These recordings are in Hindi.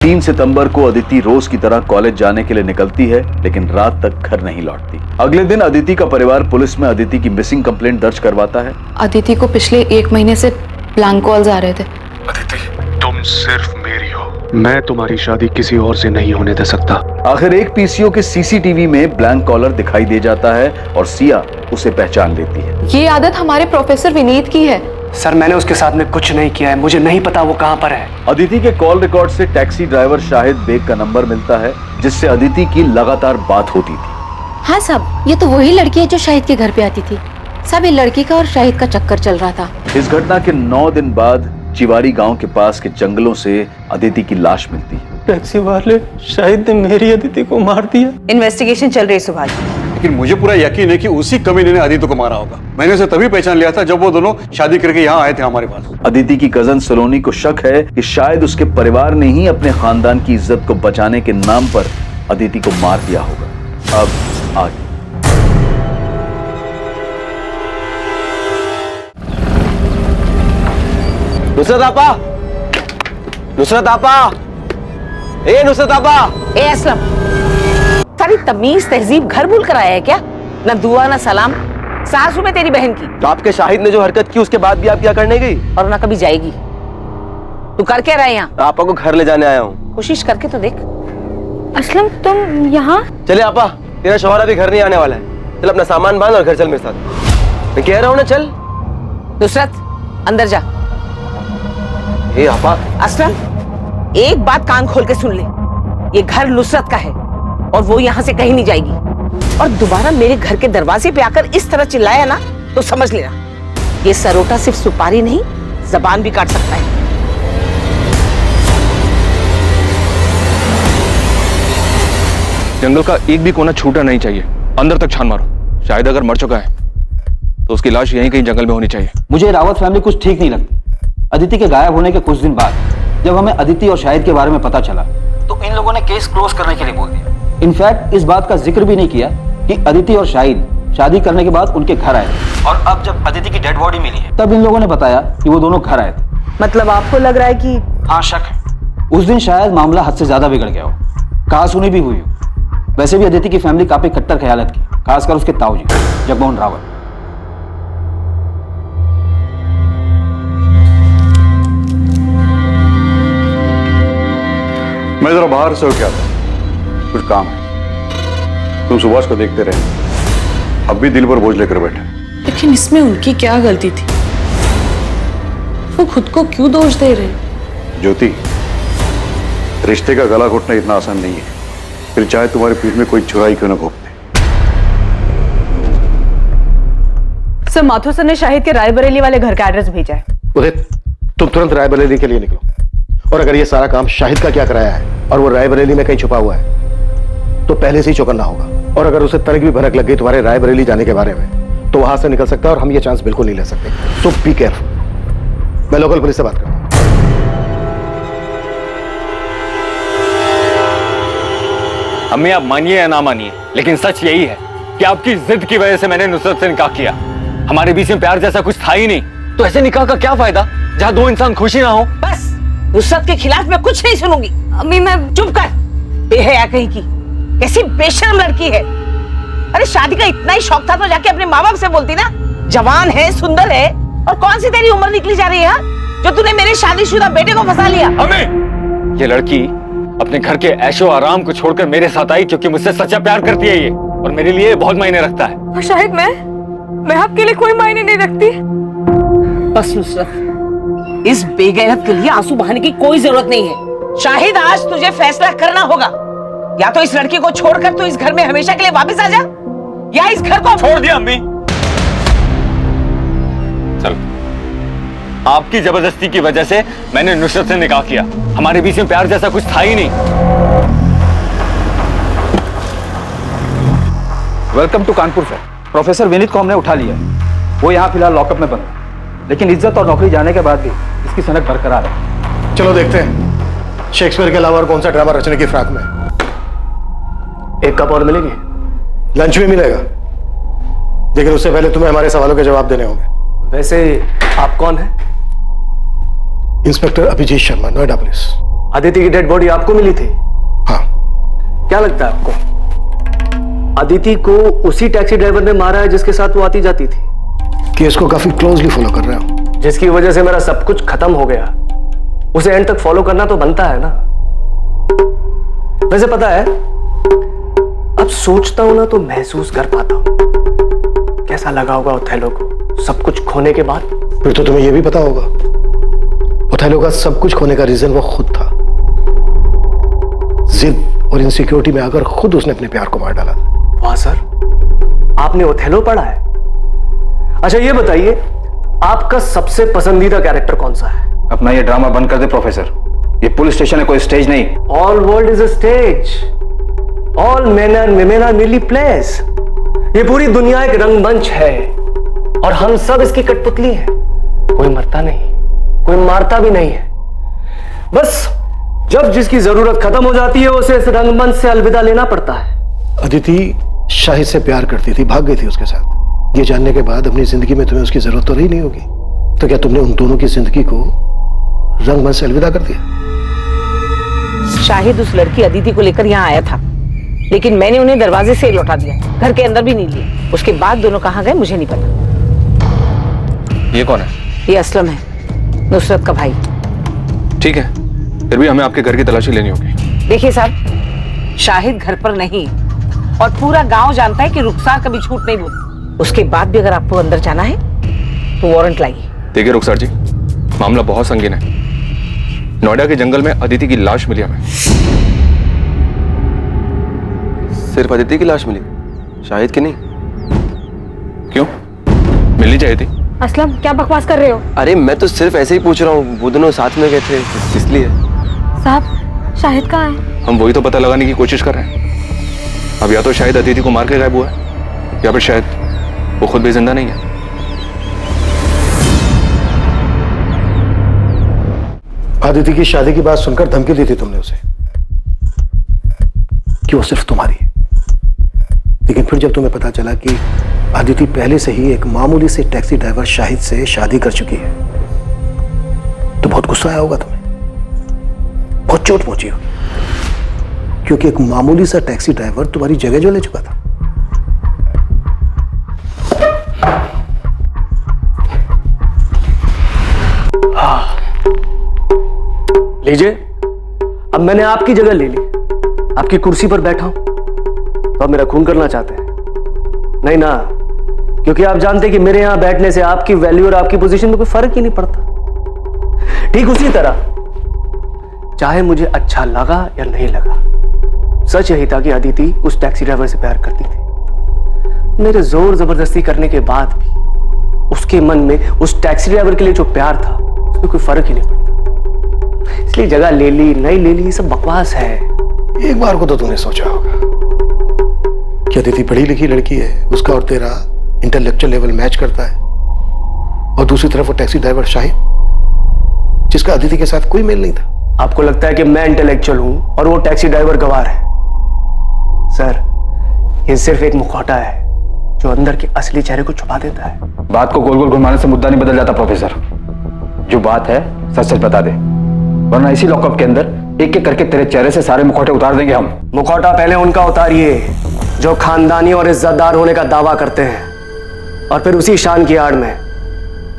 3 सितंबर को अदिति रोज की तरह कॉलेज जाने के लिए निकलती है, लेकिन रात तक घर नहीं लौटती। अगले दिन अदिति का परिवार पुलिस में अदिति की मिसिंग कंप्लेंट दर्ज करवाता है। अदिति को पिछले 1 महीने से ब्लैंक कॉल्स आ रहे थे। अदिति, तुम सिर्फ मेरी हो, मैं तुम्हारी शादी किसी और से नहीं होने दे सकता। आखिर एक पीसीओ के सीसीटीवी में ब्लैंक कॉलर दिखाई दे जाता है और सिया उसे पहचान लेती है। ये आदत हमारे प्रोफेसर विनीत की है। सर, मैंने उसके साथ में कुछ नहीं किया है, मुझे नहीं पता वो कहाँ पर है। अदिति के कॉल रिकॉर्ड से टैक्सी ड्राइवर शाहिद बेग का नंबर मिलता है, जिससे अदिति की लगातार बात होती थी। हाँ साहब, ये तो वही लड़की है जो शाहिद के घर पे आती थी। सब ये लड़की का और शाहिद का चक्कर चल रहा था। इस घटना के 9 दिन बाद चिवारी गांव के पास के जंगलों से अदिति की लाश मिलती है। टैक्सी वाले शाहिद ने मेरी अदिति को मार दिया। इन्वेस्टिगेशन चल रही है सुभाष। लेकिन मुझे पूरा यकीन है कि उसी कमीने ने अदिति को मारा होगा। मैंने उसे तभी पहचान लिया था जब वो दोनों शादी करके यहाँ आए थे हमारे पास। अदिति की कजन सलोनी को शक है कि शायद उसके परिवार ने ही अपने खानदान की इज्जत को बचाने के नाम पर अदिति को मार दिया होगा। अब आगे नुसरत आपा, नुसरत आपा, ए नुसरत आपा। ए असलम, सारी तमीज तहजीब घर भूल कर आया है क्या? न दुआ न सलाम। सासू में तेरी बहन की। तो आपके शाहिद ने जो हरकत की उसके बाद भी आप क्या करने गई? और ना कभी जाएगी। तू कर क्या रहा है यहाँ? आपा को घर ले जाने आया हूँ। कोशिश करके तो देख। असलम, तुम यहाँ? चले आपा, तेरा शौहर अभी घर नहीं आने वाला है। चल अपना सामान बांध और घर चल मेरे साथ। मैं कह रहा हूँ ना, चल। नुसरत, अंदर जा। ए आपा। असलम, एक बात कान खोल के सुन ले। ये घर नुसरत का है और वो यहाँ से कहीं नहीं जाएगी। और दोबारा मेरे घर के दरवाजे पे आकर इस तरह चिल्लाया ना तो समझ लेना, ये सरोटा सिर्फ सुपारी नहीं, जबान भी काट सकता है। जंगल का एक भी कोना छूटा नहीं चाहिए। अंदर तक छान मारो। शायद अगर मर चुका है तो उसकी लाश यहीं कहीं जंगल में होनी चाहिए। मुझे रावत फैमिली कुछ ठीक नहीं लगती। अदिति के गायब होने के कुछ दिन बाद जब हमें अदिति और शाहिद के बारे में पता चला तो इन लोगों ने केस क्लोज करने के लिए बोल दिया। इनफैक्ट इस बात का जिक्र भी नहीं किया कि अदिति और शाहिद शादी करने के बाद उनके घर आए थे। और अब जब अदिति की डेड बॉडी मिली है तब इन लोगों ने बताया कि वो दोनों घर आए थे। मतलब आपको लग रहा है कि? हाँ, शक है। उस दिन शायद मामला हद से ज्यादा बिगड़ गया हो, कहा सुनी भी हुई हो। वैसे भी अदिति की फैमिली काफी कट्टर ख्यालत की, खासकर उसके ताऊजी जगमोहन रावत। मैं जरा बाहर से होके आता हूँ, कुछ काम है। तुम सुभाष को देखते रहे, अब भी दिल पर बोझ लेकर बैठे। लेकिन इसमें उनकी क्या गलती थी? वो खुद को क्यों दोष दे रहे? ज्योति, रिश्ते का गला घोटना इतना आसान नहीं है, फिर चाहे तुम्हारे पीठ में कोई चुराई क्यों ना घोंप दे। सर, माथुर सर ने शाहिद के रायबरेली वाले घर का एड्रेस भेजा है। उदित, तुम तुरंत रायबरेली के लिए निकलो। और अगर ये सारा काम शाहिद का क्या कराया है और वो रायबरेली में कहीं छुपा हुआ है तो पहले से ही चौकन्ना होगा। और अगर उसे तनिक भी भनक लग गई तुम्हारे रायबरेली जाने के बारे में तो वहां से निकल सकता है और हम ये चांस बिल्कुल नहीं ले सकते। सो बी केयरफुल। मैं लोकल पुलिस से बात करता हूं। अम्मी, आप मानिए या ना मानिए, लेकिन सच यही है कि आपकी जिद की वजह से मैंने नुसरत से निकाह किया। हमारे बीच में प्यार जैसा कुछ था ही नहीं, तो ऐसे निकाह का क्या फायदा जहां दो इंसान खुशी ना हो। बस, नुसरत के खिलाफ मैं कुछ नहीं सुनूंगी। अम्मी, मैं चुप कर। बेहया कहीं की, कैसी बेशर्म लड़की है। अरे शादी का इतना ही शौक था तो जाके अपने माँ बाप से बोलती ना। जवान है, सुंदर है, और कौन सी तेरी उम्र निकली जा रही है जो तूने मेरे शादीशुदा बेटे को फंसा लिया। अम्मी, ये लड़की अपने घर के ऐशो आराम को छोड़कर मेरे साथ आई क्योंकि मुझसे सच्चा प्यार करती है ये, और मेरे लिए बहुत मायने रखता है। और शायद मैं आपके लिए कोई मायने नहीं रखती। बस नुसरत, इस बेगैरत के लिए आंसू बहाने की कोई जरूरत नहीं है। शाहिद, आज तुझे फैसला करना होगा। या तो इस लड़की को छोड़कर तू इस घर में हमेशा के लिए वापस आ जा, या इस घर को छोड़ दिया। अम्मी, चल, आपकी जबरदस्ती की वजह से मैंने नुसरत से निकाह किया। हमारे बीच में प्यार जैसा कुछ था ही नहीं। Welcome to Kanpur sir. Professor Vineet को हमने उठा लिया है। वो यहाँ फिलहाल लॉकअप में बंद है, लेकिन इज्जत और नौकरी जाने के बाद भी इसकी सनक बरकरार है। चलो देखते हैं शेक्सपियर के अलावा और कौन सा ड्रामा रचने की फ्राक में। एक कप और मिलेगी? लंच भी मिलेगा, लेकिन उससे पहले तुम्हें हमारे सवालों के जवाब देने होंगे। वैसे आप कौन हैं? Inspector Abhijeet Sharma, Noida police. अदिति की डेड बॉडी आपको मिली थी? हाँ। क्या लगता है आपको अदिति को उसी टैक्सी ड्राइवर ने मारा है जिसके साथ वो आती जाती थी? केस को काफी क्लोजली फॉलो कर रहे हो। जिसकी वजह से मेरा सब कुछ खत्म हो गया, उसे एंड तक फॉलो करना तो बनता है ना। वैसे पता है, अब सोचता हूं ना तो महसूस कर पाता हूं कैसा लगा होगा ओथेलो को सब कुछ खोने के बाद। फिर तो तुम्हें यह भी पता होगा ओथेलो का सब कुछ खोने का रीजन वो खुद था। जिद और इनसिक्योरिटी में आकर खुद उसने अपने प्यार को मार डाला था। वाह सर, आपने ओथेलो पढ़ा है? अच्छा ये बताइए, आपका सबसे पसंदीदा कैरेक्टर कौन सा है? अपना ये ड्रामा बंद कर दे प्रोफेसर, ये पुलिस स्टेशन है, कोई स्टेज नहीं। All world is a stage, all men and women are mainly place. ये पूरी दुनिया एक रंगमंच है और हम सब इसकी कठपुतली हैं। कोई मरता नहीं, कोई मारता भी नहीं है। बस जब जिसकी जरूरत खत्म हो जाती है उसे इस रंगमंच से अलविदा लेना पड़ता है। अदिति शाहिद से प्यार करती थी, भाग गई थी उसके साथ। ये जानने के बाद अपनी जिंदगी में तुम्हें उसकी जरूरत तो रही नहीं होगी, तो क्या तुमने उन दोनों की जिंदगी को रंगमंच से अलविदा कर दिया? शाहिद उस लड़की अदिति को लेकर यहाँ आया था, लेकिन मैंने उन्हें दरवाजे से लौटा दिया, घर के अंदर भी नहीं लिया। उसके बाद दोनों कहाँ गए मुझे नहीं पता। ये कौन है? ये असलम है, नुसरत का भाई। ठीक है, फिर भी हमें आपके घर की तलाशी लेनी होगी। देखिए साहब, शाहिद घर पर नहीं और पूरा गांव जानता है कि रुखसार कभी झूठ नहीं बोलती। उसके बाद भी अगर आपको अंदर जाना है तो वारंट लाइए। देखिए रुखसार जी, मामला बहुत संगीन है। नोएडा के जंगल में अदिति की लाश मिली हमें। सिर्फ अदिति की लाश मिली, शाहिद की नहीं? क्यों, मिलनी चाहिए थी। असलम क्या बकवास कर रहे हो? अरे मैं तो सिर्फ ऐसे ही पूछ रहा हूँ, वो दोनों साथ में गए थे इसलिए। साहब शाहिद कहाँ है? हम वही तो पता लगाने की कोशिश कर रहे हैं। अब या तो शायद अदिति को मार के गायब हुआ है, या फिर शायद वो खुद भी जिंदा नहीं है। अदिति की शादी की बात सुनकर धमकी दी थी तुमने उसे कि वो सिर्फ तुम्हारी है, लेकिन फिर जब तुम्हें पता चला कि अदिति पहले से ही एक मामूली से टैक्सी ड्राइवर शाहिद से शादी कर चुकी है, तो बहुत गुस्सा आया होगा तुम्हें, बहुत चोट पहुंची होगी, क्योंकि एक मामूली सा टैक्सी ड्राइवर तुम्हारी जगह जो ले चुका था। लीजिए, अब मैंने आपकी जगह ले ली, आपकी कुर्सी पर बैठा हूं, तो आप मेरा खून करना चाहते हैं? नहीं ना, क्योंकि आप जानते हैं कि मेरे यहां बैठने से आपकी वैल्यू और आपकी पोजीशन में कोई फर्क ही नहीं पड़ता। ठीक उसी तरह चाहे मुझे अच्छा लगा या नहीं लगा, सच यही था कि अदिति उस टैक्सी ड्राइवर से प्यार करती थी। मेरे जोर जबरदस्ती करने के बाद भी उसके मन में उस टैक्सी ड्राइवर के लिए जो प्यार था उसमें कोई फर्क ही नहीं पड़ता। इसलिए जगह ले ली नहीं ले ली, ये सब बकवास है। एक बार को तो तुमने सोचा होगा कि अदिति पढ़ी लिखी लड़की है, उसका और तेरा इंटेलेक्चुअल लेवल मैच करता है, और दूसरी तरफ वो टैक्सी ड्राइवर शाहिद जिसका अदिति के साथ कोई मेल नहीं था। आपको लगता है कि मैं इंटेलेक्चुअल हूं और वो टैक्सी ड्राइवर गवार है? सर, ये सिर्फ एक मुखौटा है जो अंदर के असली चेहरे को छुपा देता है। बात को गोल गोल घुमाने से मुद्दा नहीं बदल जाता प्रोफेसर। जो बात है सच सच बता दे, वरना इसी लॉकअप के अंदर एक एक करके तेरे चेहरे से सारे मुखौटे उतार देंगे हम। मुखौटा पहले उनका उतारिए जो खानदानी और इज्जतदार होने का दावा करते हैं, और फिर उसी शान की आड़ में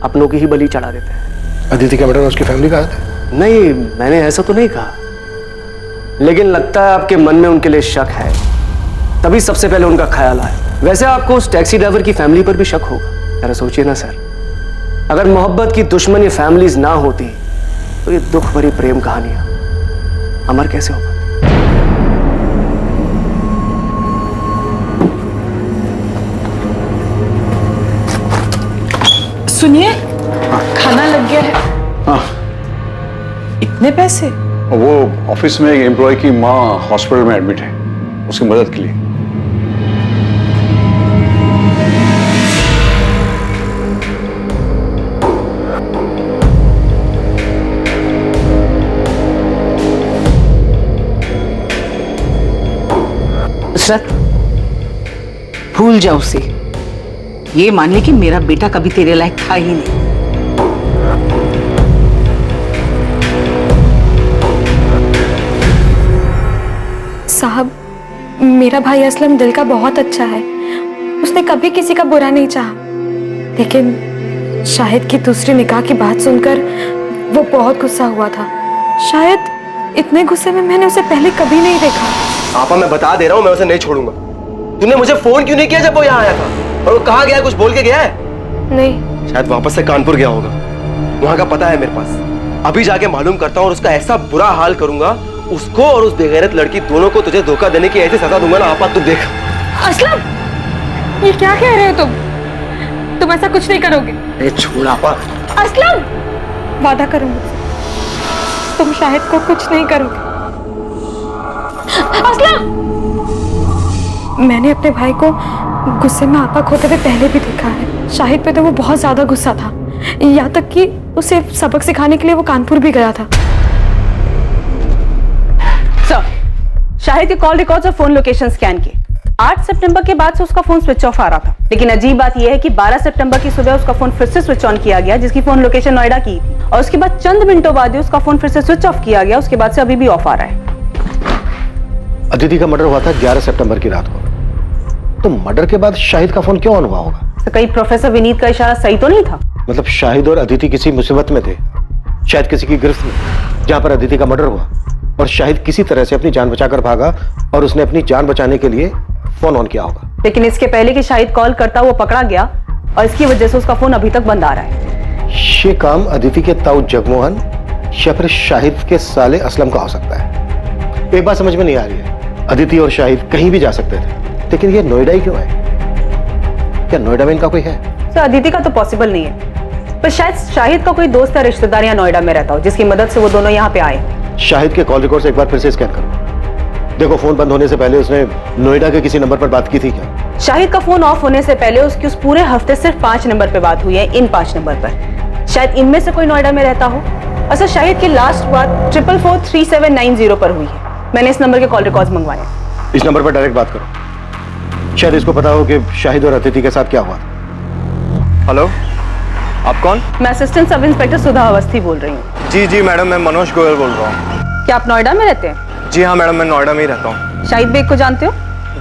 अपनों की ही बलि चढ़ा देते हैं। अदिति का मर्डर उसकी फैमिली का हाथ है? नहीं, मैंने ऐसा तो नहीं कहा, लेकिन लगता है आपके मन में उनके लिए शक है, तभी सबसे पहले उनका ख्याल आया। वैसे आपको उस टैक्सी ड्राइवर की फैमिली पर भी शक होगा। जरा सोचिए ना सर, अगर मोहब्बत की दुश्मनी फैमिलीज ना होती तो ये दुख भरी प्रेम कहानियां अमर कैसे हो पाती? सुनिए, खाना लग गया है। हाँ, इतने पैसे? वो ऑफिस में एक एम्प्लॉय की माँ हॉस्पिटल में एडमिट है, उसकी मदद के लिए। नुसरत, भूल जाओ उसे। ये मान ले कि मेरा बेटा कभी तेरे लायक था ही नहीं। साहब, मेरा भाई असलम दिल का बहुत अच्छा है। उसने कभी किसी का बुरा नहीं चाहा, लेकिन शाहिद की दूसरी निकाह की बात सुनकर वो बहुत गुस्सा हुआ था। शायद इतने गुस्से में मैंने उसे पहले कभी नहीं देखा। आपा, मैं बता दे रहा हूँ, मैं उसे नहीं छोड़ूंगा। तूने मुझे फोन क्यों नहीं किया जब वो यहाँ आया था? और वो कहाँ गया है, कुछ बोल के गया है? नहीं। शायद वापस से कानपुर गया होगा, वहां का पता है मेरे पास। अभी जाके मालूम करता हूँ और उसका ऐसा बुरा हाल करूंगा, उसको और उस बेगैरत लड़की दोनों को तुझे धोखा देने की ऐसी सजा दूंगा ना आपा, तू देख। असलम, ये क्या कह रहे हो तुम? तुम ऐसा कुछ नहीं करोगे। अरे छोड़ आपा। असलम, वादा करो मुझसे, तुम शाहिद को कुछ नहीं करोगे। असलम, मैंने अपने भाई को गुस्से में आपा खोते हुए पहले भी देखा है। शाहिद पे तो वो बहुत ज्यादा गुस्सा था, यहाँ तक कि उसे सबक सिखाने के लिए वो कानपुर भी गया था। सर, शाहिद के कॉल रिकॉर्ड्स और फोन लोकेशन स्कैन किए। 8 सितंबर के बाद से उसका फोन स्विच ऑफ आ रहा था, लेकिन अजीब बात यह है कि 12 सितंबर की सुबह उसका फोन फिर से स्विच ऑन किया गया, जिसकी फोन लोकेशन नोएडा की थी, और उसके बाद चंद मिनटों बाद ही उसका फोन फिर से स्विच ऑफ किया गया। उसके बाद से अभी भी ऑफ आ रहा है। अदिति का मर्डर हुआ था 11 सितंबर की रात को, तो मर्डर के बाद शाहिद का फोन क्यों ऑन हुआ होगा? तो कहीं प्रोफेसर विनीत का इशारा सही तो नहीं था? मतलब शाहिद और अदिति किसी मुसीबत में थे, शायद किसी की गिरफ्त में, जहां पर अदिति का मर्डर हुआ, और शाहिद किसी तरह से अपनी जान बचाकर भागा और उसने अपनी जान बचाने के लिए फोन ऑन किया होगा। लेकिन इसके पहले कि शाहिद कॉल करता हुआ पकड़ा गया, और इसकी वजह से उसका फोन अभी तक बंद आ रहा है। ये काम अदिति के ताऊ जगमोहन या फिर शाहिद के साले असलम का हो सकता है। एक बात समझ में नहीं आ रही है, अदिति और शाहिद कहीं भी जा सकते थे, लेकिन ये नोएडा ही क्यों है? क्या नोएडा में इनका कोई है? सर, अदिति का तो पॉसिबल नहीं है, पर शायद शाहिद का कोई दोस्त या रिश्तेदार यहाँ नोएडा में रहता हो, जिसकी मदद से वो दोनों यहाँ पे आए। शाहिद के कॉल रिकॉर्ड से एक बार फिर से स्कैन करो, देखो फोन बंद होने से पहले उसने नोएडा के किसी नंबर पर बात की थी क्या? शाहिद का फोन ऑफ होने से पहले उसकी उस पूरे हफ्ते सिर्फ 5 नंबर पे बात हुई है, इन 5 नंबर पर। शायद इनमें से कोई नोएडा में रहता हो। अच्छा, शाहिद की लास्ट बात 443790 पर हुई है। मैंने इस नंबर के कॉल रिकॉर्ड्स मंगवाए। इस नंबर पर डायरेक्ट बात करो, शायद इसको पता हो कि शाहिद और अदिति के साथ क्या हुआ। हेलो, आप कौन? मैं असिस्टेंट सब इंस्पेक्टर सुधा अवस्थी बोल रही हूँ। जी मैडम, मैं मनोज गोयल बोल रहा हूँ। क्या आप नोएडा में रहते हैं? जी हाँ मैडम, मैं नोएडा में ही रहता हूँ। शाहिद बेग को जानते हो?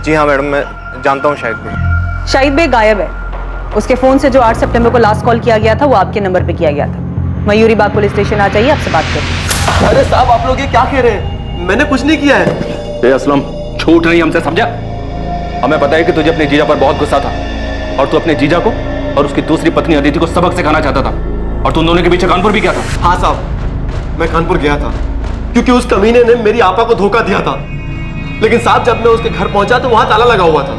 जी हाँ मैडम, मैं जानता हूँ शाहिद बेग। शाहिद बेग गायब है। उसके फोन से जो 8 सितंबर को लास्ट कॉल किया गया था, वो आपके नंबर पे किया गया था। मयूरी बाग पुलिस स्टेशन आ जाइए, आपसे बात करें। अरे साहब, आप लोग ये क्या कह रहे हैं? मैंने कुछ नहीं किया है। असलम, छूट नहीं हमसे, समझा? हमें पता है कि तुझे अपने जीजा पर बहुत गुस्सा था, और तू अपने जीजा को और उसकी दूसरी पत्नी अदिति को सबक सिखाना चाहता था, और तुम दोनों के पीछे कानपुर भी गया था। हाँ साहब, मैं कानपुर गया था क्योंकि उस कमीने ने मेरी आपा को धोखा दिया था, लेकिन साहब जब मैं उसके घर पहुंचा तो वहां ताला लगा हुआ था।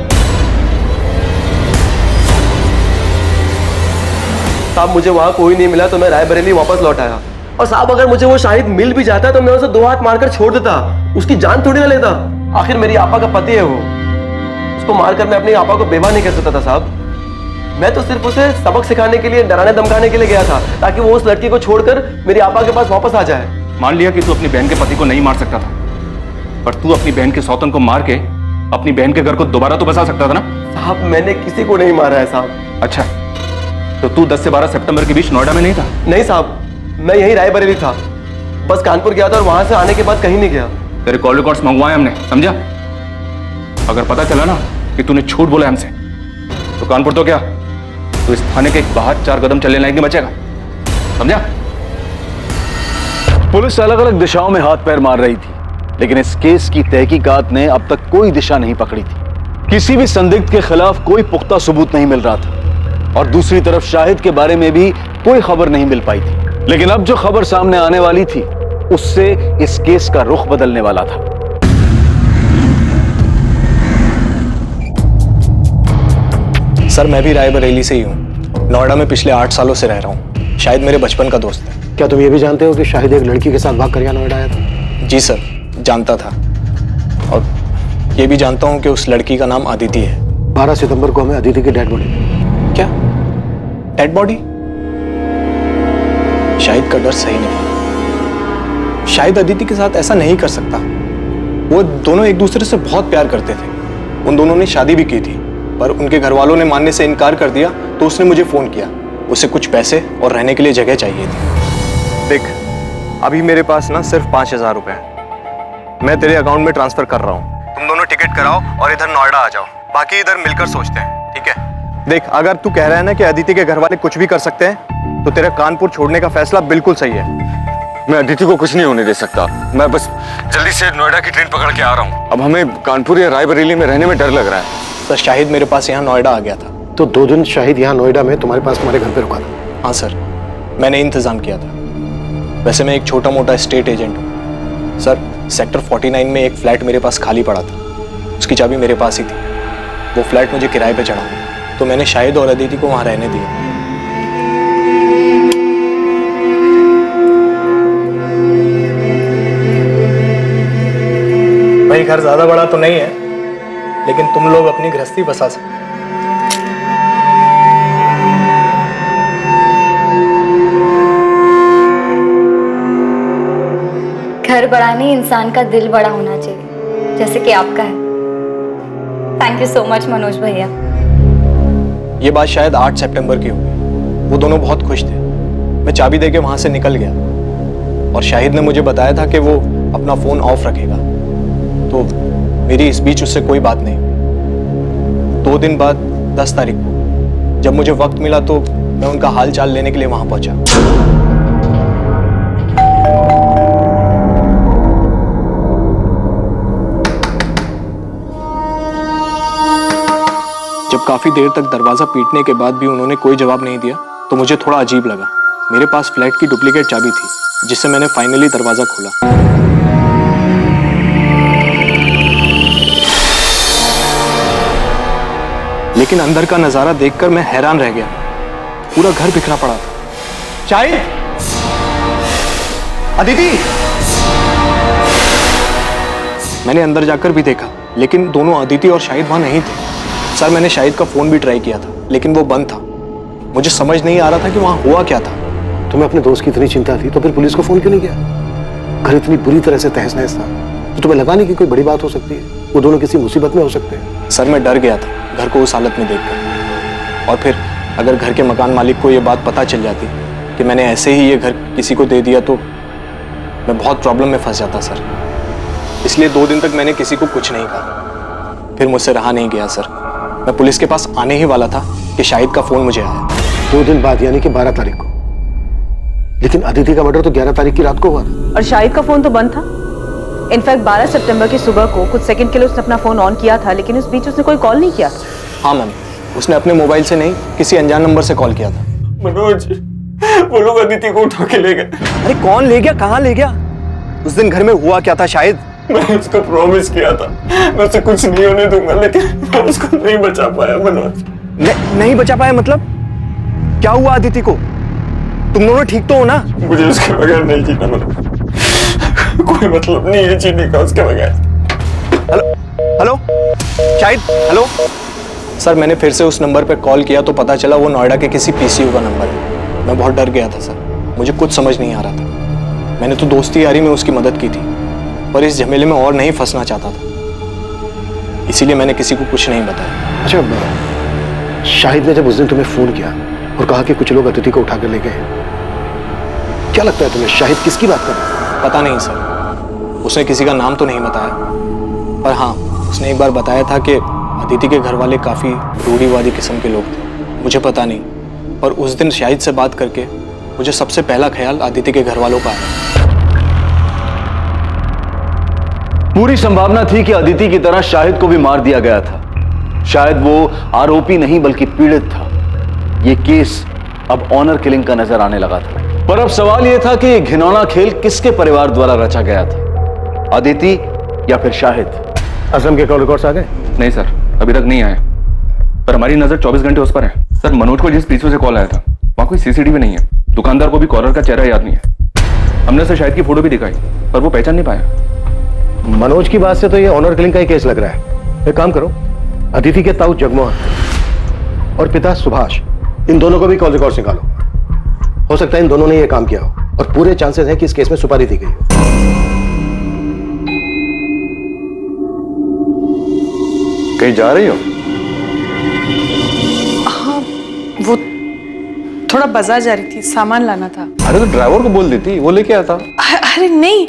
साहब, मुझे वहां कोई नहीं मिला तो मैं रायबरेली वापस लौट आया। और साहब, अगर मुझे वो शाहिद मिल भी जाता तो मैं उसे 2 हाथ मारकर छोड़ देता, उसकी जान थोड़ी ना लेता। आखिर मेरी आपा का पति है वो, उसको मारकर मैं अपनी आपा को बेवा नहीं कर सकता था साहब। मैं तो सिर्फ उसे सबक सिखाने के लिए, डराने धमकाने के लिए गया था, ताकि वो उस लड़की को छोड़कर मेरी आपा के पास वापस आ जाए। मान लिया कि तू अपनी बहन के पति को नहीं मार सकता था, पर तू अपनी बहन के सौतन को मार के अपनी बहन के घर को दोबारा तो बसा सकता था ना? साहब, मैंने किसी को नहीं मारा है साहब। अच्छा, तो तू 10 से 12 सितंबर के बीच नोएडा में नहीं था? नहीं साहब, मैं यही रायबरेली था, बस कानपुर गया था और वहां से आने के बाद कहीं नहीं गया। तेरे कॉल रिकॉर्ड्स मंगवाए हमने, समझा? अगर पता चला ना कि तूने झूठ बोला हमसे, तो कानपुर तो क्या, तो इस थाने के बाहर 4 कदम चलने लायक नहीं बचेगा, समझा? पुलिस अलग अलग दिशाओं में हाथ पैर मार रही थी, लेकिन इस केस की तहकीकात ने अब तक कोई दिशा नहीं पकड़ी थी। किसी भी संदिग्ध के खिलाफ कोई पुख्ता सबूत नहीं मिल रहा था, और दूसरी तरफ शाहिद के बारे में भी कोई खबर नहीं मिल पाई थी। लेकिन अब जो खबर सामने आने वाली थी, उससे इस केस का रुख बदलने वाला था। सर, मैं भी रायबरेली से ही हूँ। नोएडा में पिछले 8 सालों से रह रहा हूँ। शाहिद मेरे बचपन का दोस्त है। क्या तुम ये भी जानते हो कि शाहिद एक लड़की के साथ भाग कर यहाँ नोएडा आया था? जी सर, जानता था, और ये भी जानता हूँ कि उस लड़की का नाम अदिति है। 12 सितंबर को हमें अदिति की डेड बॉडी। क्या डेड बॉडी? शाहिद का डर सही नहीं। शाहिद अदिति के साथ ऐसा नहीं कर सकता। वो दोनों एक दूसरे से बहुत प्यार करते थे। उन दोनों ने शादी भी की थी, पर उनके घर वालों ने मानने से इनकार कर दिया, तो उसने मुझे फोन किया। उसे कुछ पैसे और रहने के लिए जगह चाहिए थी। देख, अभी मेरे पास ना सिर्फ 5000 रुपए हैं। मैं तेरे अकाउंट में ट्रांसफर कर रहा हूँ। तुम दोनों टिकट कराओ और इधर नोएडा आ जाओ, बाकी इधर मिलकर सोचते हैं, ठीक है? देख, अगर तू कह रहा है ना कि अदिति के घर वाले कुछ भी कर सकते हैं, तो तेरा कानपुर छोड़ने का फैसला बिल्कुल सही है। मैं अदिति को कुछ नहीं होने दे सकता। मैं बस जल्दी से नोएडा की ट्रेन पकड़ के आ रहा हूँ। अब हमें कानपुर या रायबरेली में रहने में डर लग रहा है। सर, शाहिद मेरे पास यहाँ नोएडा आ गया था। तो 2 दिन शाहिद यहाँ नोएडा में तुम्हारे पास तुम्हारे घर पे रुका था? हाँ सर, मैंने इंतजाम किया था। वैसे मैं एक छोटा मोटा स्टेट एजेंट हूँ सर। सेक्टर 49 में एक फ्लैट मेरे पास खाली पड़ा था, उसकी चाबी मेरे पास ही थी। वो फ्लैट मुझे किराए पे चढ़ा, तो मैंने शाहिद और अदिति को वहाँ रहने दिया। भाई, घर ज्यादा बड़ा तो नहीं है, लेकिन तुम लोग अपनी गृहस्थी बसा सकते। घर बड़ा नहीं, इंसान का दिल बड़ा होना चाहिए, जैसे कि आपका है। Thank you so much Manoj भैया। ये बात शायद 8 सितंबर की होगी। वो दोनों बहुत खुश थे। मैं चाबी देके वहां से निकल गया और शाहिद ने मुझे बताया था कि वो अपना फोन ऑफ रखेगा, तो मेरी इस बीच उससे कोई बात नहीं हुई। 2 दिन बाद 10 तारीख को जब मुझे वक्त मिला तो मैं उनका हाल चाल लेने के लिए वहां पहुंचा। जब काफी देर तक दरवाजा पीटने के बाद भी उन्होंने कोई जवाब नहीं दिया तो मुझे थोड़ा अजीब लगा। मेरे पास फ्लैट की डुप्लीकेट चाबी थी, जिससे मैंने फाइनली दरवाजा खोला। लेकिन अंदर का नजारा देखकर मैं हैरान रह गया। पूरा घर बिखरा पड़ा था। शाहिद, अदिति! मैंने अंदर जाकर भी देखा, लेकिन दोनों अदिति और शाहिद वहां नहीं थे। सर, मैंने शाहिद का फोन भी ट्राई किया था, लेकिन वो बंद था। मुझे समझ नहीं आ रहा था कि वहां हुआ क्या था। तुम्हें अपने दोस्त की इतनी चिंता थी तो फिर पुलिस को फोन क्यों नहीं किया? घर इतनी बुरी तरह से तहस नहस था, तो तुम्हें लगा नहीं कि कोई बड़ी बात हो सकती है? वो दोनों किसी मुसीबत में हो सकते हैं। सर, मैं डर गया था घर को उस हालत में देखकर। और फिर अगर घर के मकान मालिक को ये बात पता चल जाती कि मैंने ऐसे ही ये घर किसी को दे दिया तो मैं बहुत प्रॉब्लम में फंस जाता सर। इसलिए 2 दिन तक मैंने किसी को कुछ नहीं कहा। फिर मुझसे रहा नहीं गया सर। मैं पुलिस के पास आने ही वाला था कि शाहिद का फोन मुझे आया। 2 दिन बाद, यानी कि 12 तारीख को। लेकिन अदिति का मर्डर तो 11 तारीख की रात को हुआ था। और शाहिद का फोन तो बंद था। इनफैक्ट 12 सितंबर की सुबह को कुछ सेकंड के लिए उसने अपना फोन ऑन किया था, लेकिन उस बीच उसने कोई कॉल नहीं किया था। हाँ मैम, उसने अपने मोबाइल से नहीं, किसी अनजान नंबर से कॉल किया था। मनोज, वो लोग अदिति को उठा के ले गए। अरे कौन ले गया? कहाँ ले गया? उस दिन घर में हुआ क्या था शाहिद? मैंने उसको प्रॉमिस किया था मैं उसे कुछ नहीं होने दूंगा, लेकिन मैं उसको नहीं बचा पाया मनोज। नहीं बचा पाया मतलब? क्या हुआ अदिति को? तुम दोनों ठीक तो हो ना? मुझे उसके बगैर नहीं जीना मनोज। कोई मतलब नहीं है जीने का उसके बगैर। Hello Shahid, hello sir. मैंने फिर से उस नंबर पे कॉल किया तो पता चला वो नोएडा के किसी पीसीयू का नंबर है। मैं बहुत डर गया था सर, मुझे कुछ समझ नहीं आ रहा था। मैंने तो दोस्ती यारी में उसकी मदद की थी, पर इस झमेले में और नहीं फंसना चाहता था, इसीलिए मैंने किसी को कुछ नहीं बताया। अच्छा, शाहिद ने जब उस दिन तुम्हें फोन किया और कहा कि कुछ लोग अदिति को उठा कर ले गए, क्या लगता है तुम्हें शाहिद किसकी बात कर रहा है? पता नहीं सर, उसने किसी का नाम तो नहीं बताया, पर हाँ उसने एक बार बताया था कि अदिति के घर वाले काफी रूढ़िवादी किस्म के लोग थे। मुझे पता नहीं, पर उस दिन शाहिद से बात करके मुझे सबसे पहला ख्याल अदिति के घर वालों का आया। पूरी संभावना थी कि अदिति की तरह शाहिद को भी मार दिया गया था। शायद वो आरोपी नहीं बल्कि पीड़ित था। ये केस अब ऑनर किलिंग का नजर आने लगा था। पर अब सवाल यह था कि ये घिनौना खेल किसके परिवार द्वारा रचा गया था, अदिति या फिर शाहिद? असलम के कॉल रिकॉर्ड्स आ गए? नहीं सर, अभी तक नहीं आए, पर हमारी नजर 24 घंटे उस पर है। सर, मनोज को जिस पीछे से कॉल आया था वहां कोई सीसीटीवी नहीं है। दुकानदार को भी कॉलर का चेहरा याद नहीं है। हमने उसे शाहिद की फोटो भी दिखाई, पर वो पहचान नहीं पाया। मनोज की बात से तो ये ऑनर किलिंग का ही केस लग रहा है। एक काम करो, अदिति के ताऊ जगमोहन और पिता सुभाष, इन दोनों को भी कॉल रिकॉर्ड्स निकालो। हो सकता है इन दोनों ने ये काम किया हो और पूरे चांसेस हैं कि इस केस में सुपारी दी गई हो। कहीं जा रही हो? हाँ, वो थोड़ा बाजार जा रही थी, सामान लाना था। अरे तो ड्राइवर को बोल देती, वो लेके आता। अरे नहीं,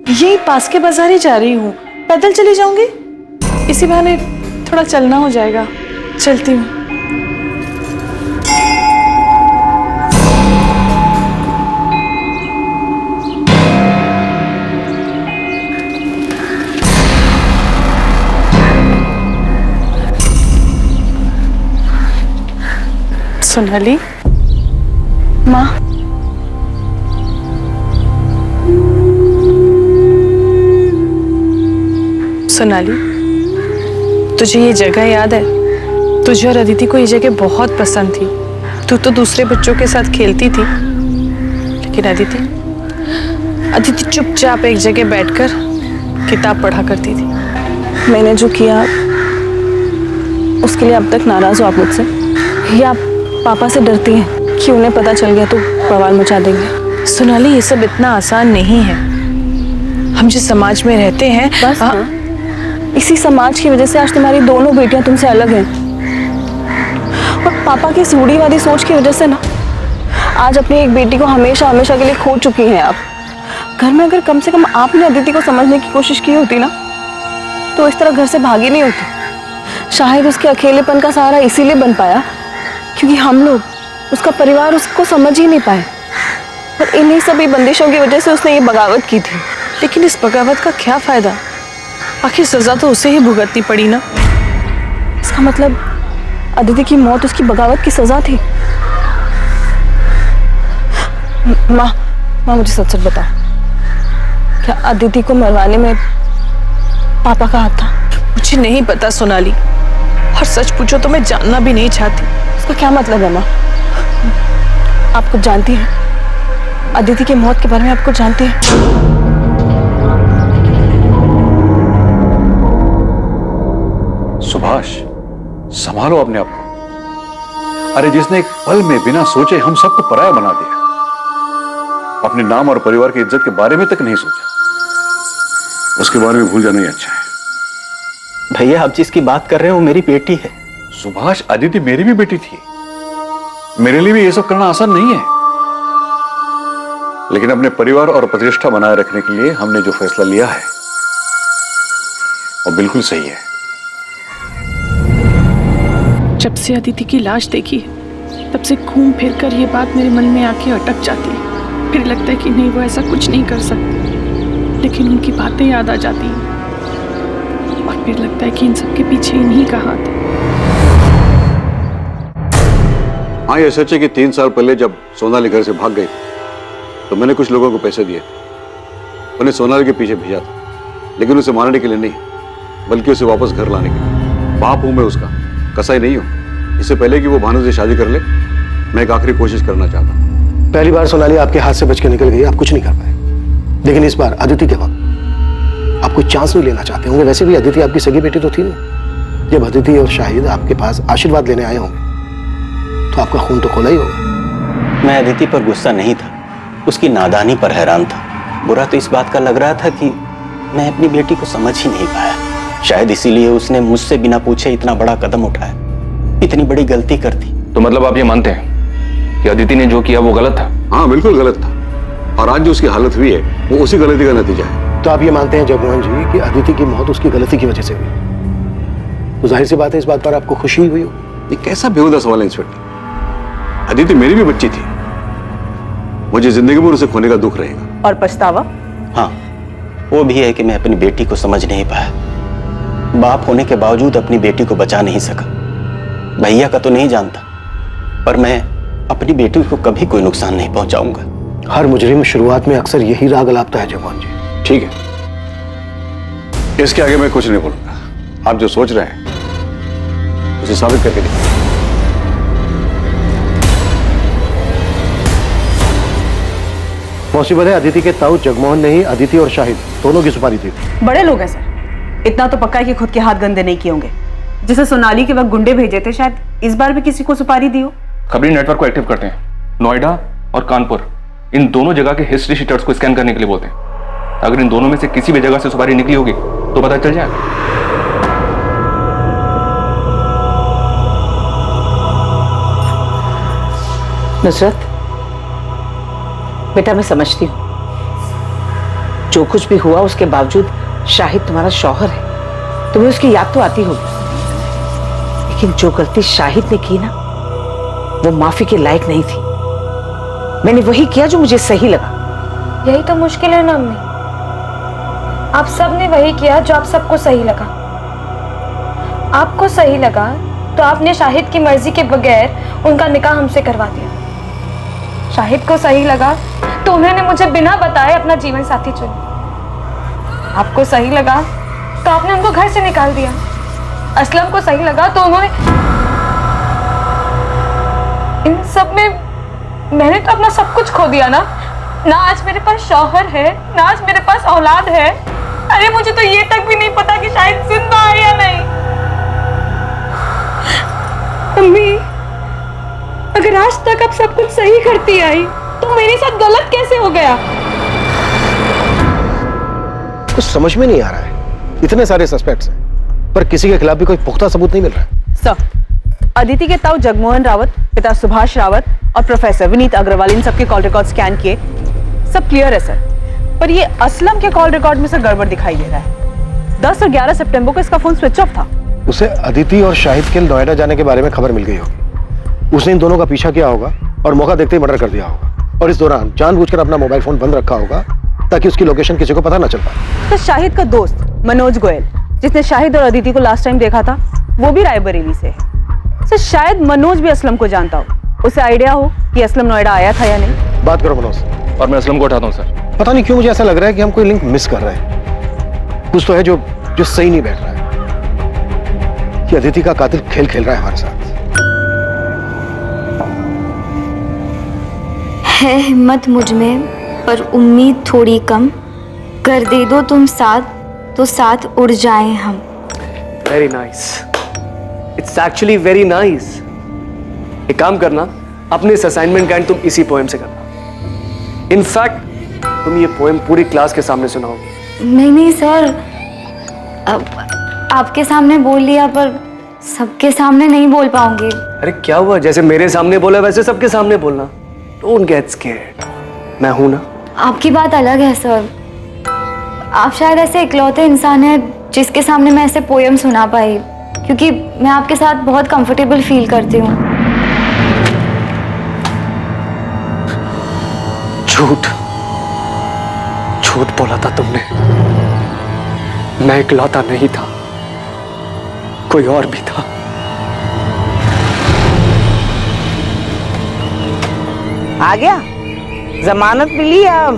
यही पास के बाजार ही जा रही हूँ, पैदल चली जाऊंगी। इसी बहाने थोड़ा चलना हो जाएगा। चलती हूँ। सोनाली, माँ, सोनाली, तुझे ये जगह याद है? तुझे और अदिति को ये जगह बहुत पसंद थी। तू तो दूसरे बच्चों के साथ खेलती थी, लेकिन अदिति चुपचाप एक जगह बैठकर किताब पढ़ा करती थी। मैंने जो किया उसके लिए अब तक नाराज हो आप मुझसे, या आप पापा से डरती हैं कि उन्हें पता चल गया तो बवाल मचा देंगे? सोनाली, ये सब इतना आसान नहीं है। हम जिस समाज में रहते हैं, बस इसी समाज की वजह से आज तुम्हारी दोनों बेटियां तुमसे अलग हैं। और पापा की इस रूढ़िवादी सोच की वजह से ना आज अपनी एक बेटी को हमेशा हमेशा के लिए खो चुकी हैं आप। घर में अगर कम से कम आपने अदिति को समझने की कोशिश की होती ना, तो इस तरह घर से भागी नहीं होती। शायद उसके अकेलेपन का सहारा इसीलिए बन पाया क्योंकि हम लोग, उसका परिवार उसको समझ ही नहीं पाए। और इन्हीं सभी बंदिशों की वजह से उसने ये बगावत की थी। लेकिन इस बगावत का क्या फायदा? आखिर सजा तो उसे ही भुगतनी पड़ी ना। इसका मतलब अदिति की मौत उसकी बगावत की सजा थी। माँ मुझे सच सच बताओ, क्या अदिति को मरवाने में पापा का हाथ था? मुझे नहीं पता सोनाली, और सच पूछो तो मैं जानना भी नहीं चाहती। इसका क्या मतलब है माँ? आप कुछ जानती हैं? अदिति की मौत के बारे में आप कुछ जानती हैं? सुभाष, संभालो अपने आप को। अरे जिसने एक पल में बिना सोचे हम सबको पराया बना दिया, अपने नाम और परिवार की इज्जत के बारे में तक नहीं सोचा, उसके बारे में भूल जाना ही अच्छा है। भैया, आप जिसकी बात कर रहे हो मेरी बेटी है। सुभाष, अदिति मेरी भी बेटी थी। मेरे लिए भी ये सब करना आसान नहीं है, लेकिन अपने परिवार और प्रतिष्ठा बनाए रखने के लिए हमने जो फैसला लिया है वो बिल्कुल सही है। जब से अदिति की लाश देखी है, तब से घूम फिर कर ये बात मेरे मन में आके अटक जाती है। फिर लगता है कि नहीं, वो ऐसा कुछ नहीं कर सकते, लेकिन उनकी बातें याद आ जाती हैं और फिर लगता है कि इन सब के पीछे इन्हीं का हाथ है। हाँ, ये सच है कि 3 साल पहले जब सोनाली घर से भाग गई तो मैंने कुछ लोगों को पैसे दिए, उन्हें सोनाली के पीछे भेजा था, लेकिन उसे मारने के लिए नहीं, बल्कि उसे वापस घर लाने के लिए। बाप हूं मैं उसका, कसाई नहीं हूं। इससे पहले कि वो भानु से शादी कर ले, मैं एक आखिरी कोशिश करना चाहता हूं। पहली बार सोनाली आपके हाथ से बच के निकल गई, आप कुछ नहीं कर पाए, लेकिन इस बार अदिति के वक्त आप कोई चांस नहीं लेना चाहते होंगे। वैसे भी अदिति आपकी सगी बेटी तो थी नहीं। जब अदिति और शाहिद आपके पास आशीर्वाद लेने आए होंगे तो आपका खून तो खोला ही होगा। मैं अदिति पर गुस्सा नहीं था, उसकी नादानी पर हैरान था। बुरा तो इस बात का लग रहा था कि मैं अपनी बेटी को समझ ही नहीं पाया। शायद इसीलिए उसने मुझसे बिना पूछे इतना बड़ा कदम उठाया, इतनी बड़ी गलती कर दी। तो मतलब आप ये मानते हैं कि अदिति ने जो किया वो गलत था? हाँ, बिल्कुल गलत था, और आज जो उसकी हालत हुई है वो उसी गलती का नतीजा है। तो आप ये मानते हैं जगमोहन जी कि अदिति की मौत उसकी गलती की वजह से हुई? तो जाहिर सी बात है इस बात पर आपको खुशी हुई होगी। ये कैसा बेहुदा सवाल है इंस्पेक्टर? अदिति मेरी भी बच्ची थी, मुझे जिंदगी भर उसे खोने का दुख रहेगा। और पछतावा? हाँ, वो भी है कि मैं अपनी बेटी को समझ नहीं पाया, बाप होने के बावजूद अपनी बेटी को बचा नहीं सका। भैया का तो नहीं जानता, पर मैं अपनी बेटी को कभी कोई नुकसान नहीं पहुंचाऊंगा। हर मुजरिम शुरुआत में अक्सर यही राग अलापता है जगमोहन जी। ठीक है, इसके आगे मैं कुछ नहीं बोलूंगा। आप जो सोच रहे हैं उसे साबित करके दिखाइए। मुसीबत है अदिति के ताऊ जगमोहन ने ही अदिति और शाहिद दोनों की सुपारी दी। बड़े लोग हैं सर, इतना तो पक्का है कि खुद के हाथ गंदे नहीं किए होंगे। जैसे सोनाली के वक्त गुंडे भेजे थे, शायद इस बार भी किसी को सुपारी दी हो। खबरी नेटवर्क को एक्टिव करते हैं, नोएडा और कानपुर, इन दोनों जगह के हिस्ट्री शीटर्स को स्कैन करने के लिए बोलते हैं। अगर इन दोनों में से किसी भी जगह से सुपारी निकली होगी तो पता चल जाएगा। नुसरत, बेटा मैं समझती हूँ जो कुछ भी हुआ उसके बावजूद शाहिद तुम्हारा शौहर है, तुम्हें उसकी याद तो आती होगी, लेकिन जो गलती शाहिद ने की ना, वो माफी के लायक नहीं थी। मैंने वही किया जो मुझे सही लगा। यही तो मुश्किल है ना अम्मी, आप सब ने वही किया जो आप सबको सही लगा। आपको सही लगा तो आपने शाहिद की मर्जी के बगैर उनका निकाह हमसे करवा दिया। शाहिद को सही लगा तो उन्होंने मुझे बिना बताए अपना जीवन साथी चुना। आपको सही लगा तो आपने उनको घर से निकाल दिया। असलम को सही लगा तो उन्होंने, इन सब में मैंने तो अपना सब कुछ खो दिया ना। ना आज मेरे पास शौहर है, ना आज मेरे पास औलाद है। अरे मुझे तो ये तक भी नहीं पता कि शायद जिंदा है या नहीं। अम्मी, अगर आज तक अब सब कुछ सही करती आई तो मेरे साथ गलत कैसे हो गया? कुछ समझ में नहीं आ रहा है। इतने सारे सस्पेक्ट्स हैं, पर किसी के खिलाफ भी कोई पुख्ता सबूत नहीं मिल रहा है। सर, अदिति के ताऊ जगमोहन रावत, पिता सुभाष रावत और प्रोफेसर विनीत अग्रवाल, इन सबके कॉल रिकॉर्ड स्कैन किए, सब क्लियर है सर। पर ये असलम के कॉल रिकॉर्ड में सर गड़बड़ दिखाई दे रहा है। 10 और 11 सितंबर को इसका फोन स्विच ऑफ था। उसे अदिति और शाहिद के नोएडा जाने के बारे में खबर मिल गई होगी। उसने इन दोनों का पीछा किया होगा और मौका देखते ही मर्डर कर दिया होगा, और इस दौरान जानबूझकर अपना मोबाइल फोन बंद रखा होगा ताकि उसकी लोकेशन किसी को पता ना चल पाए। तो शाहिद का दोस्त मनोज गोयल, जिसने शाहिद और अदिति को लास्ट टाइम देखा था, वो भी रायबरेली से है। सर शायद मनोज भी असलम को जानता हो, उसे आइडिया हो कि असलम नोएडा आया था या नहीं। बात करो मनोज। और मैं असलम को उठाता हूँ सर। पता नहीं क्यों मुझे ऐसा लग रहा है कि हम कोई लिंक मिस कर रहे हैं। कुछ तो है जो सही नहीं बैठ रहा है। कि अदिति का कातिल खेल खेल रहा है हमारे साथ। है हिम्मत मुझ में पर उम्मीद थोड़ी कम, कर दे दो तुम साथ तो साथ उड़ जाएं हम। Very nice, it's actually very nice. एक काम करना, अपने इस असाइनमेंट का एंड तुम इसी पोएम से करना। इनफैक्ट तुम ये पोएम पूरी क्लास के सामने सुनाओगे। नहीं सर, अब आपके सामने बोल लिया पर सबके सामने नहीं बोल पाऊंगी। अरे क्या हुआ, जैसे मेरे सामने बोला वैसे सबके सामने बोलना। डोंट गेट स्कैर्ड, मैं हूं ना। आपकी बात अलग है सर, आप शायद ऐसे इकलौते इंसान हैं जिसके सामने मैं ऐसे पोएम सुना पाई, क्योंकि मैं आपके साथ बहुत कंफर्टेबल फील करती हूँ। झूठ झूठ बोला था तुमने। मैं इकलौता नहीं था, कोई और भी था। आ गया? जमानत मिली या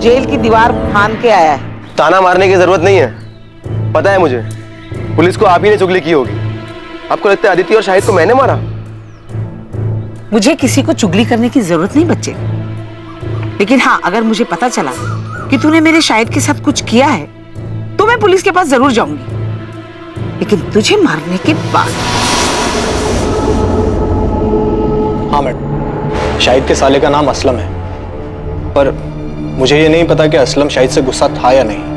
जेल की दीवार फांद के आया है? ताना मारने की जरूरत नहीं है, पता है मुझे। पुलिस को आप ही ने चुगली की होगी। आपको लगता है अदिति और शाहिद को मैंने मारा? मुझे किसी को चुगली करने की जरूरत नहीं बच्चे, लेकिन हाँ, अगर मुझे पता चला कि तूने मेरे शाहिद के साथ कुछ किया है तो मैं पुलिस के पास जरूर जाऊंगी, लेकिन तुझे मारने के बाद। हाँ मैडम, शाहिद के साले का नाम असलम है, पर मुझे ये नहीं पता कि असलम शाहिद से गुस्सा था या नहीं।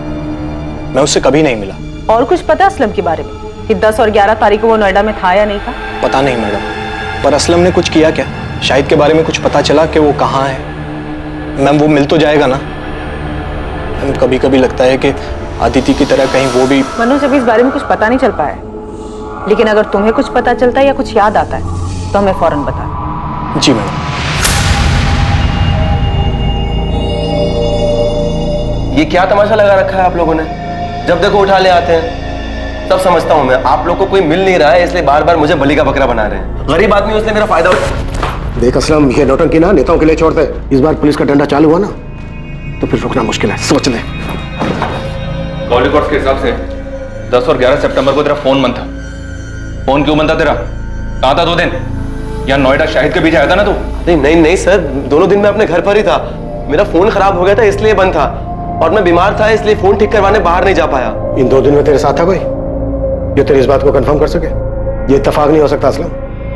मैं उससे कभी नहीं मिला। और कुछ पता असलम के बारे में कि 10 और 11 तारीख को वो नोएडा में था या नहीं था? पता नहीं मैडम, पर असलम ने कुछ किया क्या? शाहिद के बारे में कुछ पता चला कि वो कहाँ है? मैम वो मिल तो जाएगा ना? मैम कभी कभी लगता है कि अदिति की तरह कहीं वो भी। मनोज, अभी इस बारे में कुछ पता नहीं चल पाया है, लेकिन अगर तुम्हें कुछ पता चलता है या कुछ याद आता है तो हमें फौरन बता। जी मैडम। ये क्या तमाशा लगा रखा है आप लोगों ने? जब देखो उठा ले आते हैं। सब समझता हूं मैं, आप लोग को कोई मिल नहीं रहा है इसलिए बार बार मुझे बलि का बकरा बना रहे हैं। गरीब आदमी उसने मेरा फायदा देख असलम, ये नौटंकी ना नेताओं के लिए छोड़ दे। इस बार पुलिस का डंडा चालू हुआ ना तो फिर रुकना मुश्किल है, सोच ले। कॉल रिकॉर्ड्स के हिसाब से 10 और 11 सितंबर को तेरा फोन बंद था। फोन क्यों बंद था तेरा? कहाँ था 2 दिन? यहाँ नोएडा शाहिद के पीछे आया था ना तू? नहीं सर, दोनों दिन मैं अपने घर पर ही था। मेरा फोन खराब हो गया था इसलिए बंद था, और मैं बीमार था इसलिए फोन ठीक करवाने बाहर नहीं जा पाया। इन 2 दिन में तेरे साथ था कोई जो तेरी इस बात को कंफर्म कर सके? ये इत्तेफाक नहीं हो सकता असलम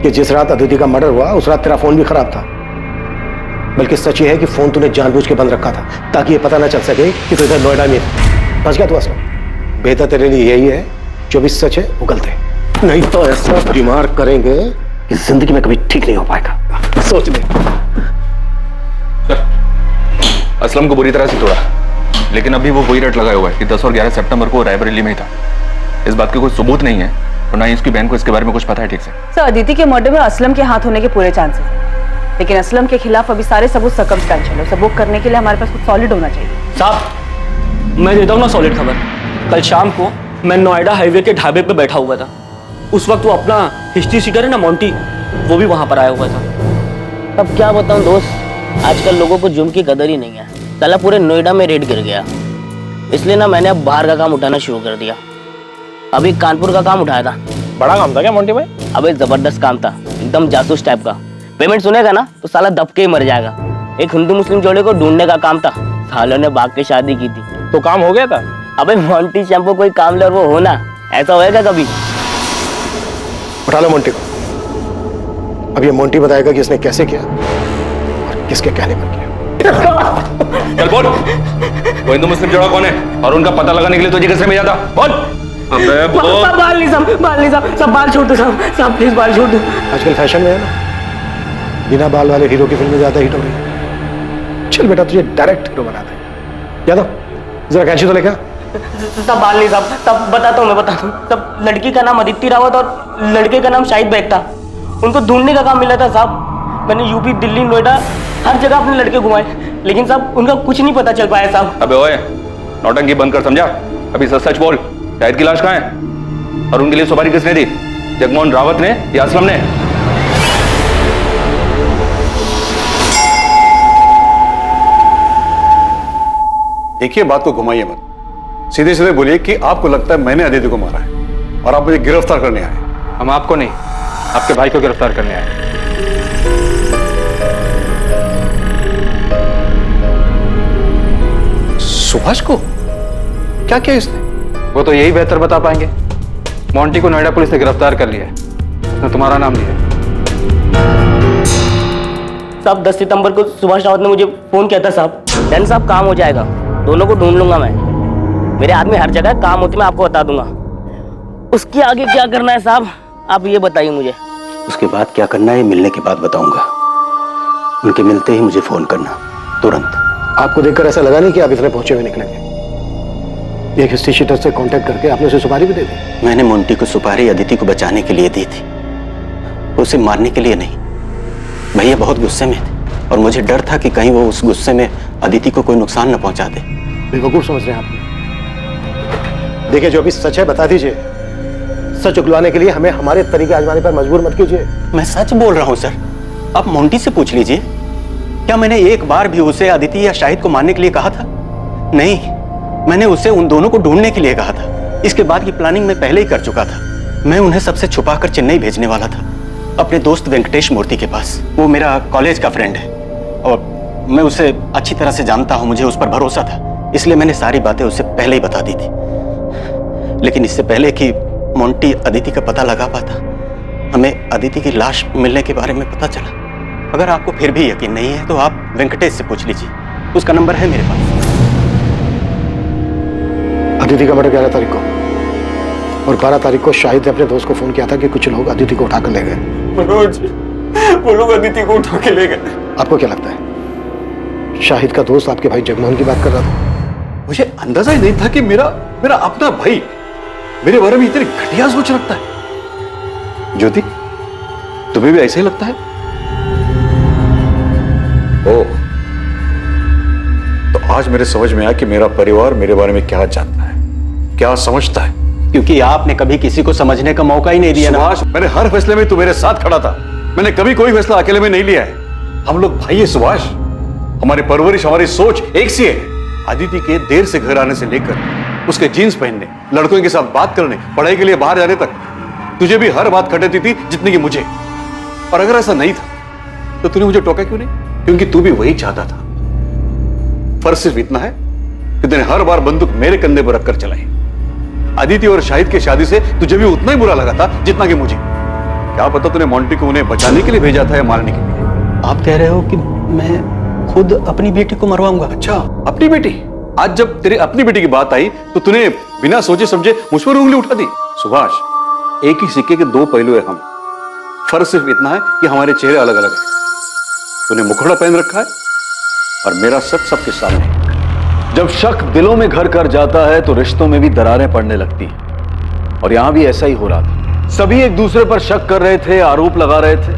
कि जिस रात अदिति का मर्डर हुआ उस रात तेरा फोन भी खराब था। बल्कि सच ये है कि फोन तूने जानबूझ के बंद रखा था ताकि ये पता ना चल सके कि तू इधर नोएडा में था। फंस गया तू असलम। बेहतर तेरे लिए यही है जो भी सच है वो गलत है, नहीं तो ऐसा बीमार करेंगे कि जिंदगी में कभी ठीक नहीं हो पाएगा। सोच ले। असलम को बुरी तरह से तोड़ा, लेकिन अभी वो वही रट लगाया हुआ है कि 10 और 11 सितंबर को रायबरेली में ही था। इस बात के कोई सबूत नहीं है और ना ही इसकी बहन को इसके बारे में कुछ पता है ठीक से। सर, अदिति के मर्डर में असलम के हाथ होने के पूरे चांसेस हैं, लेकिन असलम के खिलाफ अभी सारे सबूत सर्कमस्टेंशियल है। उसे बुक करने के लिए हमारे पास कुछ सॉलिड होना चाहिए। साहब, मैं देता हूँ ना सॉलिड खबर। कल शाम को मैं नोएडा हाईवे के ढाबे पे बैठा हुआ था। उस वक्त वो अपना हिस्ट्री सीटर है ना मोंटी, वो भी वहां पर आया हुआ था। अब क्या बताऊं दोस्त, आजकल लोगों को जुर्म की कदर ही नहीं है। साला पूरे नोएडा में रेड गिर गया, इसलिए ना मैंने अब बाहर का काम उठाना शुरू कर दिया। अभी कानपुर का काम उठाया था। बड़ा काम था क्या मोंटी भाई? अबे जबरदस्त काम था, एकदम जासूस टाइप का। पेमेंट सुनेगा ना तो साला दब के ही मर जाएगा। एक हिंदू मुस्लिम जोड़े को ढूंढने का काम था, सालों ने भाग के शादी की थी। तो काम हो गया था? अबे मोंटी शैम्पू कोई काम ले और वो होना, ऐसा होएगा कभी? उठा लो मोंटी को। अब ये मोंटी बताएगा कि इसने कैसे किया और किसके कहने पर किया। चल बोल, वो हिंदू मुस्लिम जोड़ा कौन है और उनका पता लगाने के लिए तुझे किसने भेजा था? बोल। अबे बोल। बाल नहीं साहब, सब बाल छोड़ दो साहब, प्लीज बाल छोड़ दो। आजकल फैशन में है ना, बिना बाल वाले हीरो की फिल्में ज्यादा हिट हो रही है। चल बेटा, तुझे डायरेक्ट हीरो बनाते हैं। यादव, जरा कैंची तो लेकर। सब बाल नहीं साहब, सब बताता हूँ मैं, बताता हूँ। सब लड़की का नाम अदिति रावत और लड़के का नाम शाहिद बेग था। उनको ढूंढने का काम मिला था साहब। मैंने यूपी, दिल्ली, नोएडा हर जगह अपने लड़के घुमाए, लेकिन साहब उनका कुछ नहीं पता चल पाया साहब। अबे ओए, नौटंकी बंद कर, समझा? अभी सच सच बोल, शाहिद की लाश कहाँ है और उनके लिए सुपारी किसने दी? जगमोहन रावत ने या असलम ने? देखिए, बात को घुमाइए मत, सीधे सीधे बोलिए कि आपको लगता है मैंने अदिति को मारा है और आप मुझे गिरफ्तार करने आए। हम आपको नहीं, आपके भाई को गिरफ्तार करने आए। सुभाष को क्या किया इसने? वो तो यही बेहतर बता पाएंगे। मोंटी को नोएडा पुलिस ने गिरफ्तार कर लिया है, उसने तुम्हारा नाम लिया। साहब 10 सितंबर को सुभाष रावत ने मुझे फोन किया था साहब। डन साहब, काम हो जाएगा, दोनों को ढूंढ लूंगा मैं। मेरे आदमी हर जगह काम होती, मैं आपको बता दूंगा। उसके आगे क्या करना है साहब, आप ये बताइए मुझे। उसके बाद क्या करना है मिलने के बाद बताऊंगा। उनके मिलते ही मुझे फोन करना, तुरंत। आपको देखकर ऐसा लगा नहीं कि आप इतने पहुंचे हुए निकलेंगे। एक हिस्ट्री शीटर से कांटेक्ट करके आपने उसे सुपारी भी दे दी। मैंने मोंटी को सुपारी अदिति को बचाने के लिए दी थी, उसे मारने के लिए नहीं। भैया बहुत गुस्से में थे और मुझे डर था कि कहीं वो उस गुस्से में अदिति को कोई नुकसान न पहुंचा दे। बेवकूफ समझ रहे हैं आप। देखिए, जो अभी सच है बता दीजिए। सच उगलाने के लिए हमें हमारे तरीके आजमाने पर मजबूर मत कीजिए। मैं सच बोल रहा हूं सर, आप मोंटी से पूछ लीजिए। क्या मैंने एक बार भी उसे अदिति या शाहिद को मारने के लिए कहा था? नहीं, मैंने उसे उन दोनों को ढूंढने के लिए कहा था। इसके बाद की प्लानिंग मैं पहले ही कर चुका था। मैं उन्हें सबसे छुपाकर चेन्नई भेजने वाला था, अपने दोस्त वेंकटेश मूर्ति के पास। वो मेरा कॉलेज का फ्रेंड है और मैं उसे अच्छी तरह से जानता हूं, मुझे उस पर भरोसा था, इसलिए मैंने सारी बातें उसे पहले ही बता दी थी। लेकिन इससे पहले कि मोंटी अदिति का पता लगा पाता, हमें अदिति की लाश मिलने के बारे में पता चला। अगर आपको फिर भी यकीन नहीं है तो आप वेंकटेश से पूछ लीजिए, उसका नंबर है मेरे पास। अदिति का मर्डर 11 तारीख को और 12 तारीख को शाहिद ने अपने दोस्त को फोन किया था कि कुछ लोग अदिति को उठाकर ले गए। मनोज, वो लोग अदिति को उठा के ले गए। आपको क्या लगता है शाहिद का दोस्त आपके भाई जगमोहन की बात कर रहा था? मुझे अंदाजा ही नहीं था कि मेरा अपना भाई मेरे बारे में इतनी घटिया सोच रखता है। ज्योति, तुम्हें भी ऐसा ही लगता है? ओह, तो आज मेरे समझ में आया कि मेरा परिवार मेरे बारे में क्या जानता है, क्या समझता है। क्योंकि आपने कभी किसी को समझने का मौका ही नहीं दिया ना। सुभाष, मैंने हर फैसले में तू मेरे साथ खड़ा था। मैंने कभी कोई फैसला अकेले में नहीं लिया है। हम लोग भाई है सुभाष, हमारी परवरिश, हमारी सोच एक सी है। अदिति के देर से घर आने से लेकर उसके जीन्स पहनने, लड़कों के साथ बात करने, पढ़ाई के लिए बाहर जाने तक तुझे भी हर बात खटेती थी जितनी कि मुझे। और अगर ऐसा नहीं था तो तूने मुझे टोका क्यों नहीं? क्योंकि तू भी वही चाहता था। फर्क सिर्फ इतना है कि तूने हर बार बंदूक मेरे कंधे पर रखकर चलाई। अदिति और शाहिद की शादी से तुझे भी उतना ही बुरा लगा था जितना कि मुझे। क्या पता तूने मोंटी को उन्हें बचाने के लिए भेजा था या मारने के लिए। आप कह रहे हो कि मैं खुद अपनी बेटी को मरवाऊंगा? अच्छा, अपनी बेटी? आज जब तेरे अपनी बेटी की बात आई तो तूने बिना सोचे समझे मुझ पर उंगली उठा दी। सुभाष, एक ही सिक्के के दो पहलू है हम। फर्क सिर्फ इतना है कि हमारे चेहरे अलग अलग हैं। तूने मुखड़ा पहन रखा है और मेरा सच सबके सामने है। जब शक दिलों में घर कर जाता है तो रिश्तों में भी दरारें पड़ने लगती हैं। और यहां भी ऐसा ही हो रहा था। सभी एक दूसरे पर शक कर रहे थे, आरोप लगा रहे थे,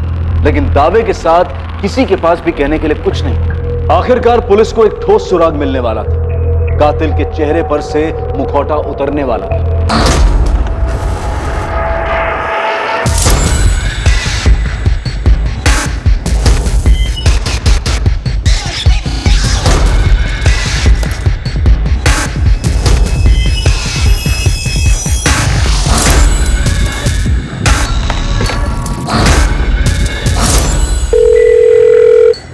लेकिन दावे के साथ किसी के पास भी कहने के लिए कुछ नहीं। आखिरकार पुलिस को एक ठोस सुराग मिलने वाला था। कातिल के चेहरे पर से मुखौटा उतरने वाला था।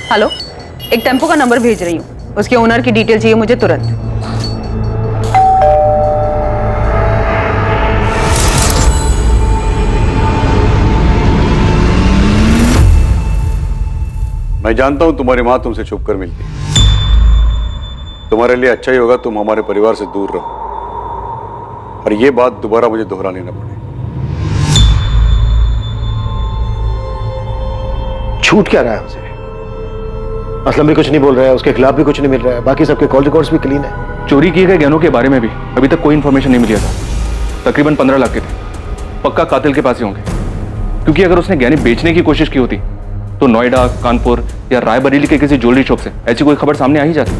हेलो, एक टेम्पो का नंबर भेज रही हूँ, उसके ओनर की डिटेल चाहिए मुझे तुरंत। मैं जानता हूं तुम्हारी मां तुमसे छुप कर मिलती है। तुम्हारे लिए अच्छा ही होगा तुम हमारे परिवार से दूर रहो और ये बात दोबारा मुझे दोहरानी न पड़े। छूट क्या रहा है हमसे? असलम भी कुछ नहीं बोल रहा है, उसके खिलाफ भी कुछ नहीं मिल रहा है, बाकी सबके कॉल रिकॉर्ड्स भी क्लीन है। चोरी किए गए गहनों के बारे में भी अभी तक कोई इन्फॉर्मेशन नहीं मिली था। तकरीबन 15 लाख के थे। पक्का कातिल के पास ही होंगे, क्योंकि अगर उसने गहने बेचने की कोशिश की होती तो नोएडा, कानपुर या रायबरेली के किसी ज्वेलरी शॉप से ऐसी कोई खबर सामने आ ही जाती।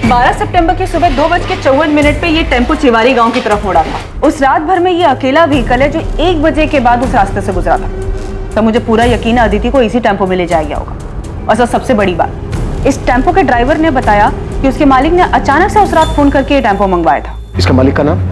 12 सितंबर की सुबह 2:54 पे ये टेम्पो चिवारी गांव की तरफ मुड़ा था। उस रात भर में ये अकेला व्हीकल है जो 1 बजे के बाद उस रास्ते से गुजरा था। तब मुझे पूरा यकीन है अदिति को इसी टेम्पो में ले जाया गया होगा। और सर सबसे बड़ी बात, इस टेम्पो के ड्राइवर ने बताया कि उसके मालिक ने अचानक से उस रात फोन करके ये टेम्पो मंगवाया था। इसका मालिक का नाम?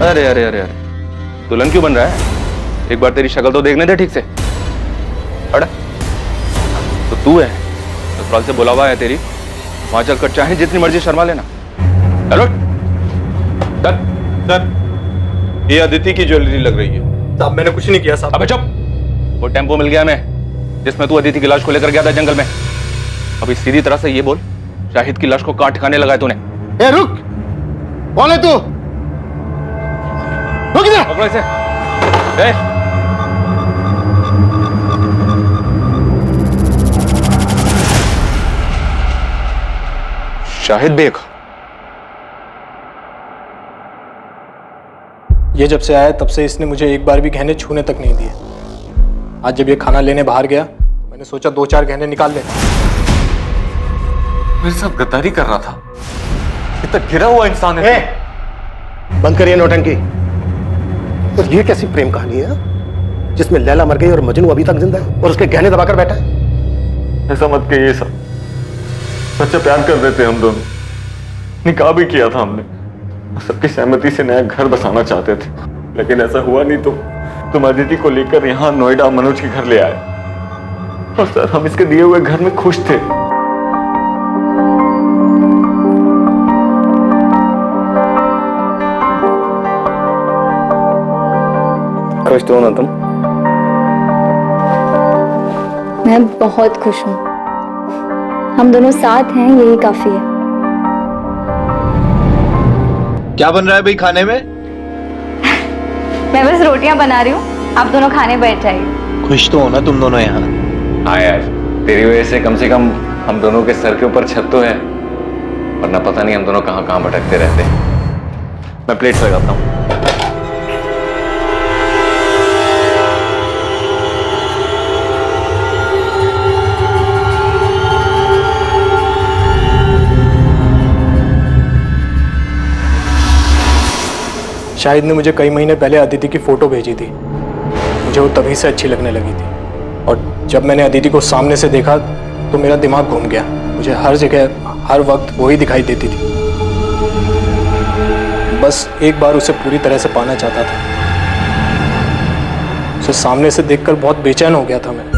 अरे अरे अरे अरे, दुल्हन क्यों बन रहा है? एक बार तेरी शक्ल तो देखने दे ठीक से। अड़ा तो तू है, ससुराल से बुलावा है तेरी, वहां चलकर चाहे जितनी मर्जी शर्मा लेना। हेलो सर, ये अदिति की ज्वेलरी लग रही है। साहब मैंने कुछ नहीं किया साहब। अबे चुप। वो टेम्पो मिल गया हमें जिसमें तू अदिति की लाश को लेकर गया था जंगल में। अभी सीधी तरह से ये बोल, शाहिद की लाश को कहां ठिकाने लगाया तूने? ए रुक, कौन है तू? रुक इधर। पकड़ो इसे। शाहिद बेग। ये जब से आया तब से इसने मुझे एक बार भी गहने छूने तक नहीं दिए। आज जब ये खाना लेने बाहर गया, मैंने सोचा 2-4 गहने निकाल लेता। मेरे साथ गद्दारी कर रहा था। इतना गिरा हुआ इंसान है। बंद करिए नौटंकी। तो ये कैसी प्रेम कहानी है जिसमें लैला मर गई और मजनू अभी तक जिंदा है और उसके गहने दबाकर बैठा है? ऐसा मत कहिए सर, सच्चा प्यार कर रहे थे हम दोनों। निकाह भी किया था हमने, सबकी सहमति से नया घर बसाना चाहते थे, लेकिन ऐसा हुआ नहीं। तो तुम अदिति को लेकर यहाँ नोएडा मनोज के घर ले आए और सर हम इसके दिए हुए घर में खुश थे। खुश तो हो ना तुम? मैं बहुत खुश हूँ। हम दोनों साथ हैं, यही काफी है। क्या बन रहा है भाई खाने में? मैं बस रोटियां बना रही हूँ, आप दोनों खाने बैठ जाइए। खुश तो हो ना तुम दोनों यहाँ? हाँ यार, तेरी वजह से कम हम दोनों के सर के ऊपर छत तो है, वरना पता नहीं हम दोनों कहाँ कहाँ भटकते रहते। मैं प्लेट्स लगाता हूँ। शाहिद ने मुझे कई महीने पहले अदिति की फोटो भेजी थी। मुझे वो तभी से अच्छी लगने लगी थी, और जब मैंने अदिति को सामने से देखा तो मेरा दिमाग घूम गया। मुझे हर जगह हर वक्त वही दिखाई देती थी। बस एक बार उसे पूरी तरह से पाना चाहता था। उसे सामने से देखकर बहुत बेचैन हो गया था मैं।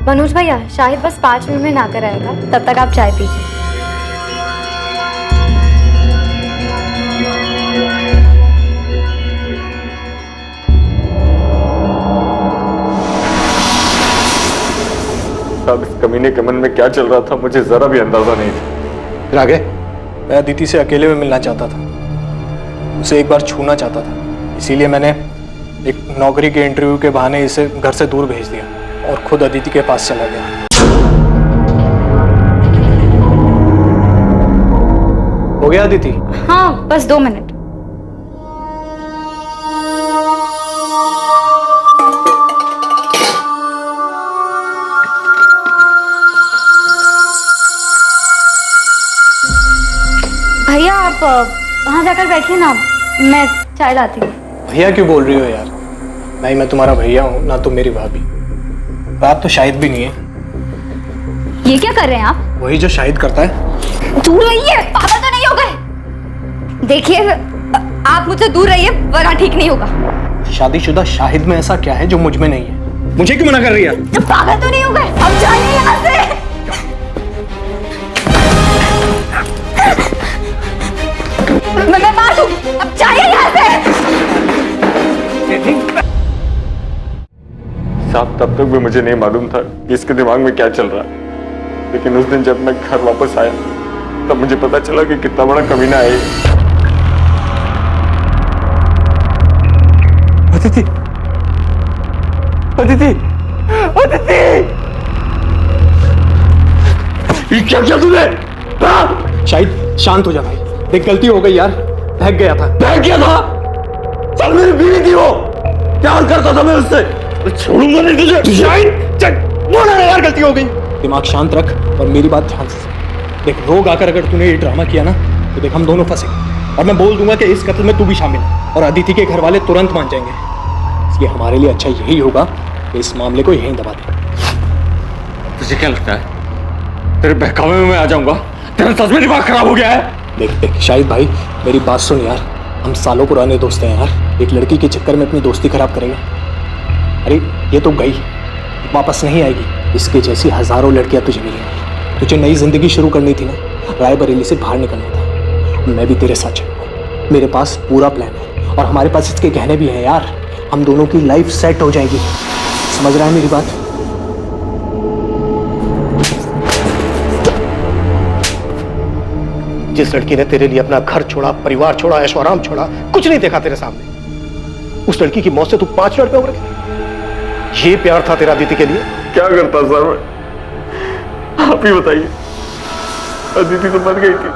मनोज भैया, शाहिद बस 5 मिनट में नहाकर आएगा, तब तक आप चाय पीजिए। साहब, इस कमीने के मन में क्या चल रहा था मुझे जरा भी अंदाजा नहीं था। फिर आगे? मैं अदिति से अकेले में मिलना चाहता था, उसे एक बार छूना चाहता था। इसीलिए मैंने एक नौकरी के इंटरव्यू के बहाने इसे घर से दूर भेज दिया और खुद अदिति के पास चला गया। हो गया अदिति? हाँ, बस 2 मिनट। भैया आप वहां जाकर बैठिए ना, मैं चाय लाती हूँ। भैया क्यों बोल रही हो यार? नहीं, मैं तुम्हारा भैया हूँ, ना तुम मेरी भाभी। बात तो शाहिद भी नहीं है। ये क्या कर रहे हैं आप? वही जो शाहिद करता है। दूर रहिए, पागल तो नहीं हो गए? देखिए, आप मुझसे दूर रहिए वरना ठीक नहीं होगा। शादीशुदा शाहिद में ऐसा क्या है जो मुझ में नहीं है? मुझे क्यों मना कर रही है? तो पागल तो नहीं हो गए? अब जाइए यहाँ से। मैं मार दूं, अब जाइए यहाँ से। साहब, तब तक भी मुझे नहीं मालूम था कि इसके दिमाग में क्या चल रहा है, लेकिन उस दिन जब मैं घर वापस आया तब मुझे पता चला कि कितना बड़ा कमीना है ये। अदिति, अदिति, अदिति! ये क्या किया तूने? शाहिद शांत हो जा भाई, देख गलती हो गई यार, बहक गया था। बहक गया था? चल, मेरी बीवी थी वो, प्यार करता था मैं उससे, छोड़ूंगा नहीं तुझे। शाहिद, चल, बोला ना यार, गलती हो गई। दिमाग शांत रख और मेरी बात ध्यान से सुन। देख, रोग आकर अगर तूने ये ड्रामा किया ना तो देख हम दोनों फंसेंगे, और मैं बोल दूंगा कि इस कत्ल में तू भी शामिल है, और अदिति के घर वाले तुरंत मान जाएंगे। इसलिए हमारे लिए अच्छा यही होगा कि इस मामले को यहीं दबा दें। तुझे क्या लगता है तेरे बहकावे में मैं आ जाऊंगा? तेरा सच में दिमाग खराब हो गया है? देख देख शाहिद भाई, मेरी बात सुन यार, हम सालों पुराने दोस्त हैं यार, एक लड़की के चक्कर में अपनी दोस्ती खराब करेगा? अरे ये तो गई, वापस नहीं आएगी। इसके जैसी हजारों लड़कियां तुझे मिलेंगी। तुझे नई जिंदगी शुरू करनी थी ना, रायबरेली से बाहर निकलना था। मैं भी तेरे साथ चलूंगा, मेरे पास पूरा प्लान है, और हमारे पास इसके गहने भी हैं यार। हम दोनों की लाइफ सेट हो जाएगी, समझ रहा है मेरी बात? जिस लड़की ने तेरे लिए अपना घर छोड़ा, परिवार छोड़ा, ऐशो आराम छोड़ा, कुछ नहीं देखा तेरे सामने, उस लड़की की मौत से तू 5 मिनट पे उबर गया। ये प्यार था तेरा अदिति के लिए? क्या करता सर मैं? आप ही बताइए। अदिति तो मर गई थी,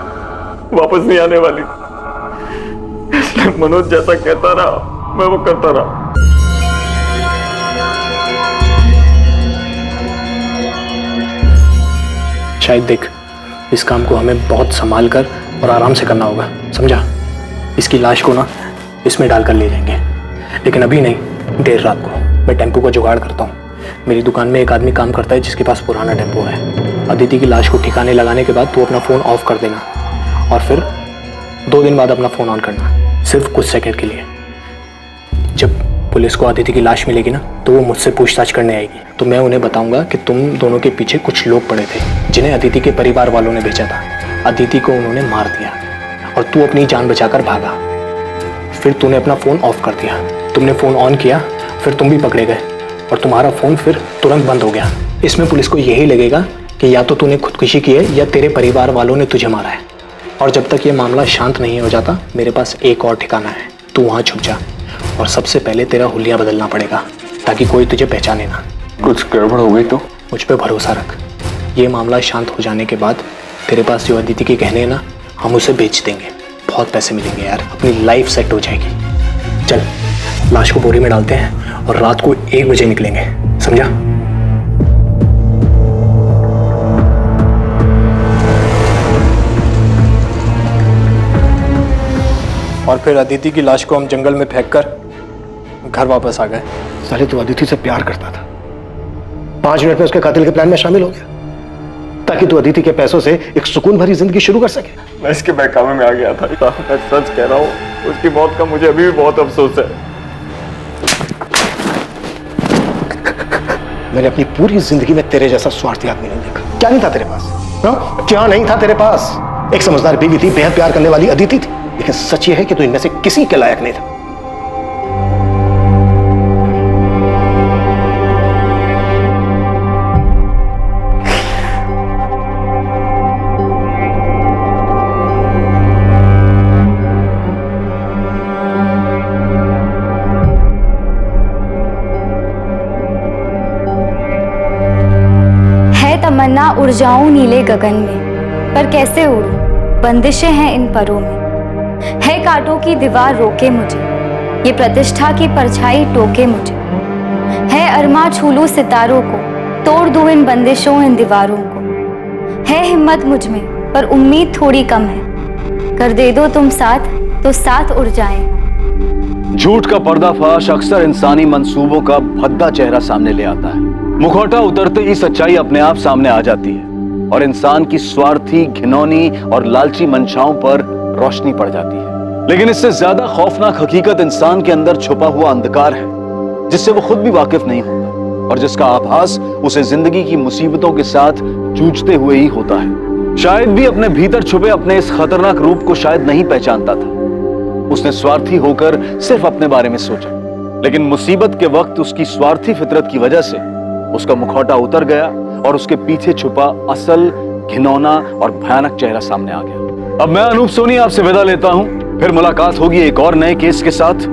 वापस नहीं आने वाली थी, इसलिए मनोज जैसा कहता रहा मैं वो करता रहा। शायद देख, इस काम को हमें बहुत संभाल कर और आराम से करना होगा, समझा? इसकी लाश को ना इसमें डालकर ले जाएंगे, लेकिन अभी नहीं, देर रात को। मैं टेम्पो का जुगाड़ करता हूँ। मेरी दुकान में एक आदमी काम करता है जिसके पास पुराना टेम्पो है। अदिति की लाश को ठिकाने लगाने के बाद तू अपना फ़ोन ऑफ कर देना, और फिर 2 दिन बाद अपना फ़ोन ऑन करना, सिर्फ कुछ सेकंड के लिए। जब पुलिस को अदिति की लाश मिलेगी ना, तो वो मुझसे पूछताछ करने आएगी, तो मैं उन्हें बताऊंगा कि तुम दोनों के पीछे कुछ लोग पड़े थे जिन्हें अदिति के परिवार वालों ने भेजा था। अदिति को उन्होंने मार दिया और तू अपनी जान बचाकर भागा। फिर तूने अपना फ़ोन ऑफ कर दिया, तुमने फ़ोन ऑन किया, फिर तुम भी पकड़े गए और तुम्हारा फ़ोन फिर तुरंत बंद हो गया। इसमें पुलिस को यही लगेगा कि या तो तूने खुदकुशी की है या तेरे परिवार वालों ने तुझे मारा है। और जब तक ये मामला शांत नहीं हो जाता, मेरे पास एक और ठिकाना है, तू वहाँ छुप जा, और सबसे पहले तेरा हुलिया बदलना पड़ेगा ताकि कोई तुझे पहचाने ना। कुछ गड़बड़ हो गई तो? मुझ पे भरोसा रख, ये मामला शांत हो जाने के बाद तेरे पास जो अदिति के गहने हैं ना, हम उसे बेच देंगे, बहुत पैसे मिलेंगे यार, अपनी लाइफ सेट हो जाएगी। चल, लाश को बोरी में डालते हैं और रात को 1 बजे निकलेंगे, समझा? और फिर अदिति की लाश को हम जंगल में फेंक कर घर वापस आ गए। साले तू अदिति से प्यार करता था, 5 मिनट में उसके कातिल के प्लान में शामिल हो गया ताकि तू अदिति के पैसों से एक सुकून भरी जिंदगी शुरू कर सके। मैं इसके बहकावे में आ गया था। मैं सच कह रहा हूँ, उसकी मौत का मुझे अभी भी बहुत अफसोस है। मैंने अपनी पूरी जिंदगी में तेरे जैसा स्वार्थी आदमी नहीं देखा। क्या नहीं था तेरे पास? क्या नहीं था तेरे पास? एक समझदार बीवी थी, बेहद प्यार करने वाली अदिति थी, लेकिन सच ये है कि तू इनमें से किसी के लायक नहीं था। तमन्ना उड़ जाऊं नीले गगन में, पर कैसे उड़ूं, बंदिशें हैं इन परों में। है कांटों की दीवार रोके मुझे, ये प्रतिष्ठा की परछाई टोके मुझे। है अरमा छू लूं सितारों को, तोड़ दूं इन बंदिशों इन दीवारों को। है हिम्मत मुझ में, पर उम्मीद थोड़ी कम है। कर दे दो तुम साथ, तो साथ उड़ जाएं। झूठ का पर्दाफाश अक्सर इंसानी मंसूबों का भद्दा चेहरा सामने ले आता है। मुखौटा उतरते ही सच्चाई अपने आप सामने आ जाती है और इंसान की स्वार्थी, घिनौनी और लालची मंशाओं पर रोशनी पड़ जाती है। लेकिन इससे ज्यादा खौफनाक हकीकत इंसान के अंदर छुपा हुआ अंधकार है, जिससे वो खुद भी वाकिफ नहीं होता और जिसका आभास उसे जिंदगी की मुसीबतों के साथ जूझते हुए ही होता है। शायद भी अपने भीतर छुपे अपने इस खतरनाक रूप को शायद नहीं पहचानता था। उसने स्वार्थी होकर सिर्फ अपने बारे में सोचा, लेकिन मुसीबत के वक्त उसकी स्वार्थी फितरत की वजह से उसका मुखौटा उतर गया और उसके पीछे छुपा असल, घिनौना और भयानक चेहरा सामने आ गया। अब मैं अनूप सोनी आपसे विदा लेता हूं, फिर मुलाकात होगी एक और नए केस के साथ।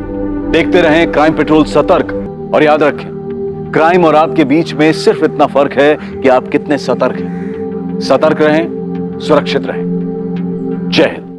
देखते रहें क्राइम पेट्रोल सतर्क, और याद रखें, क्राइम और आपके बीच में सिर्फ इतना फर्क है कि आप कितने सतर्क हैं। सतर्क रहें, सुरक्षित रहें। जय हिंद।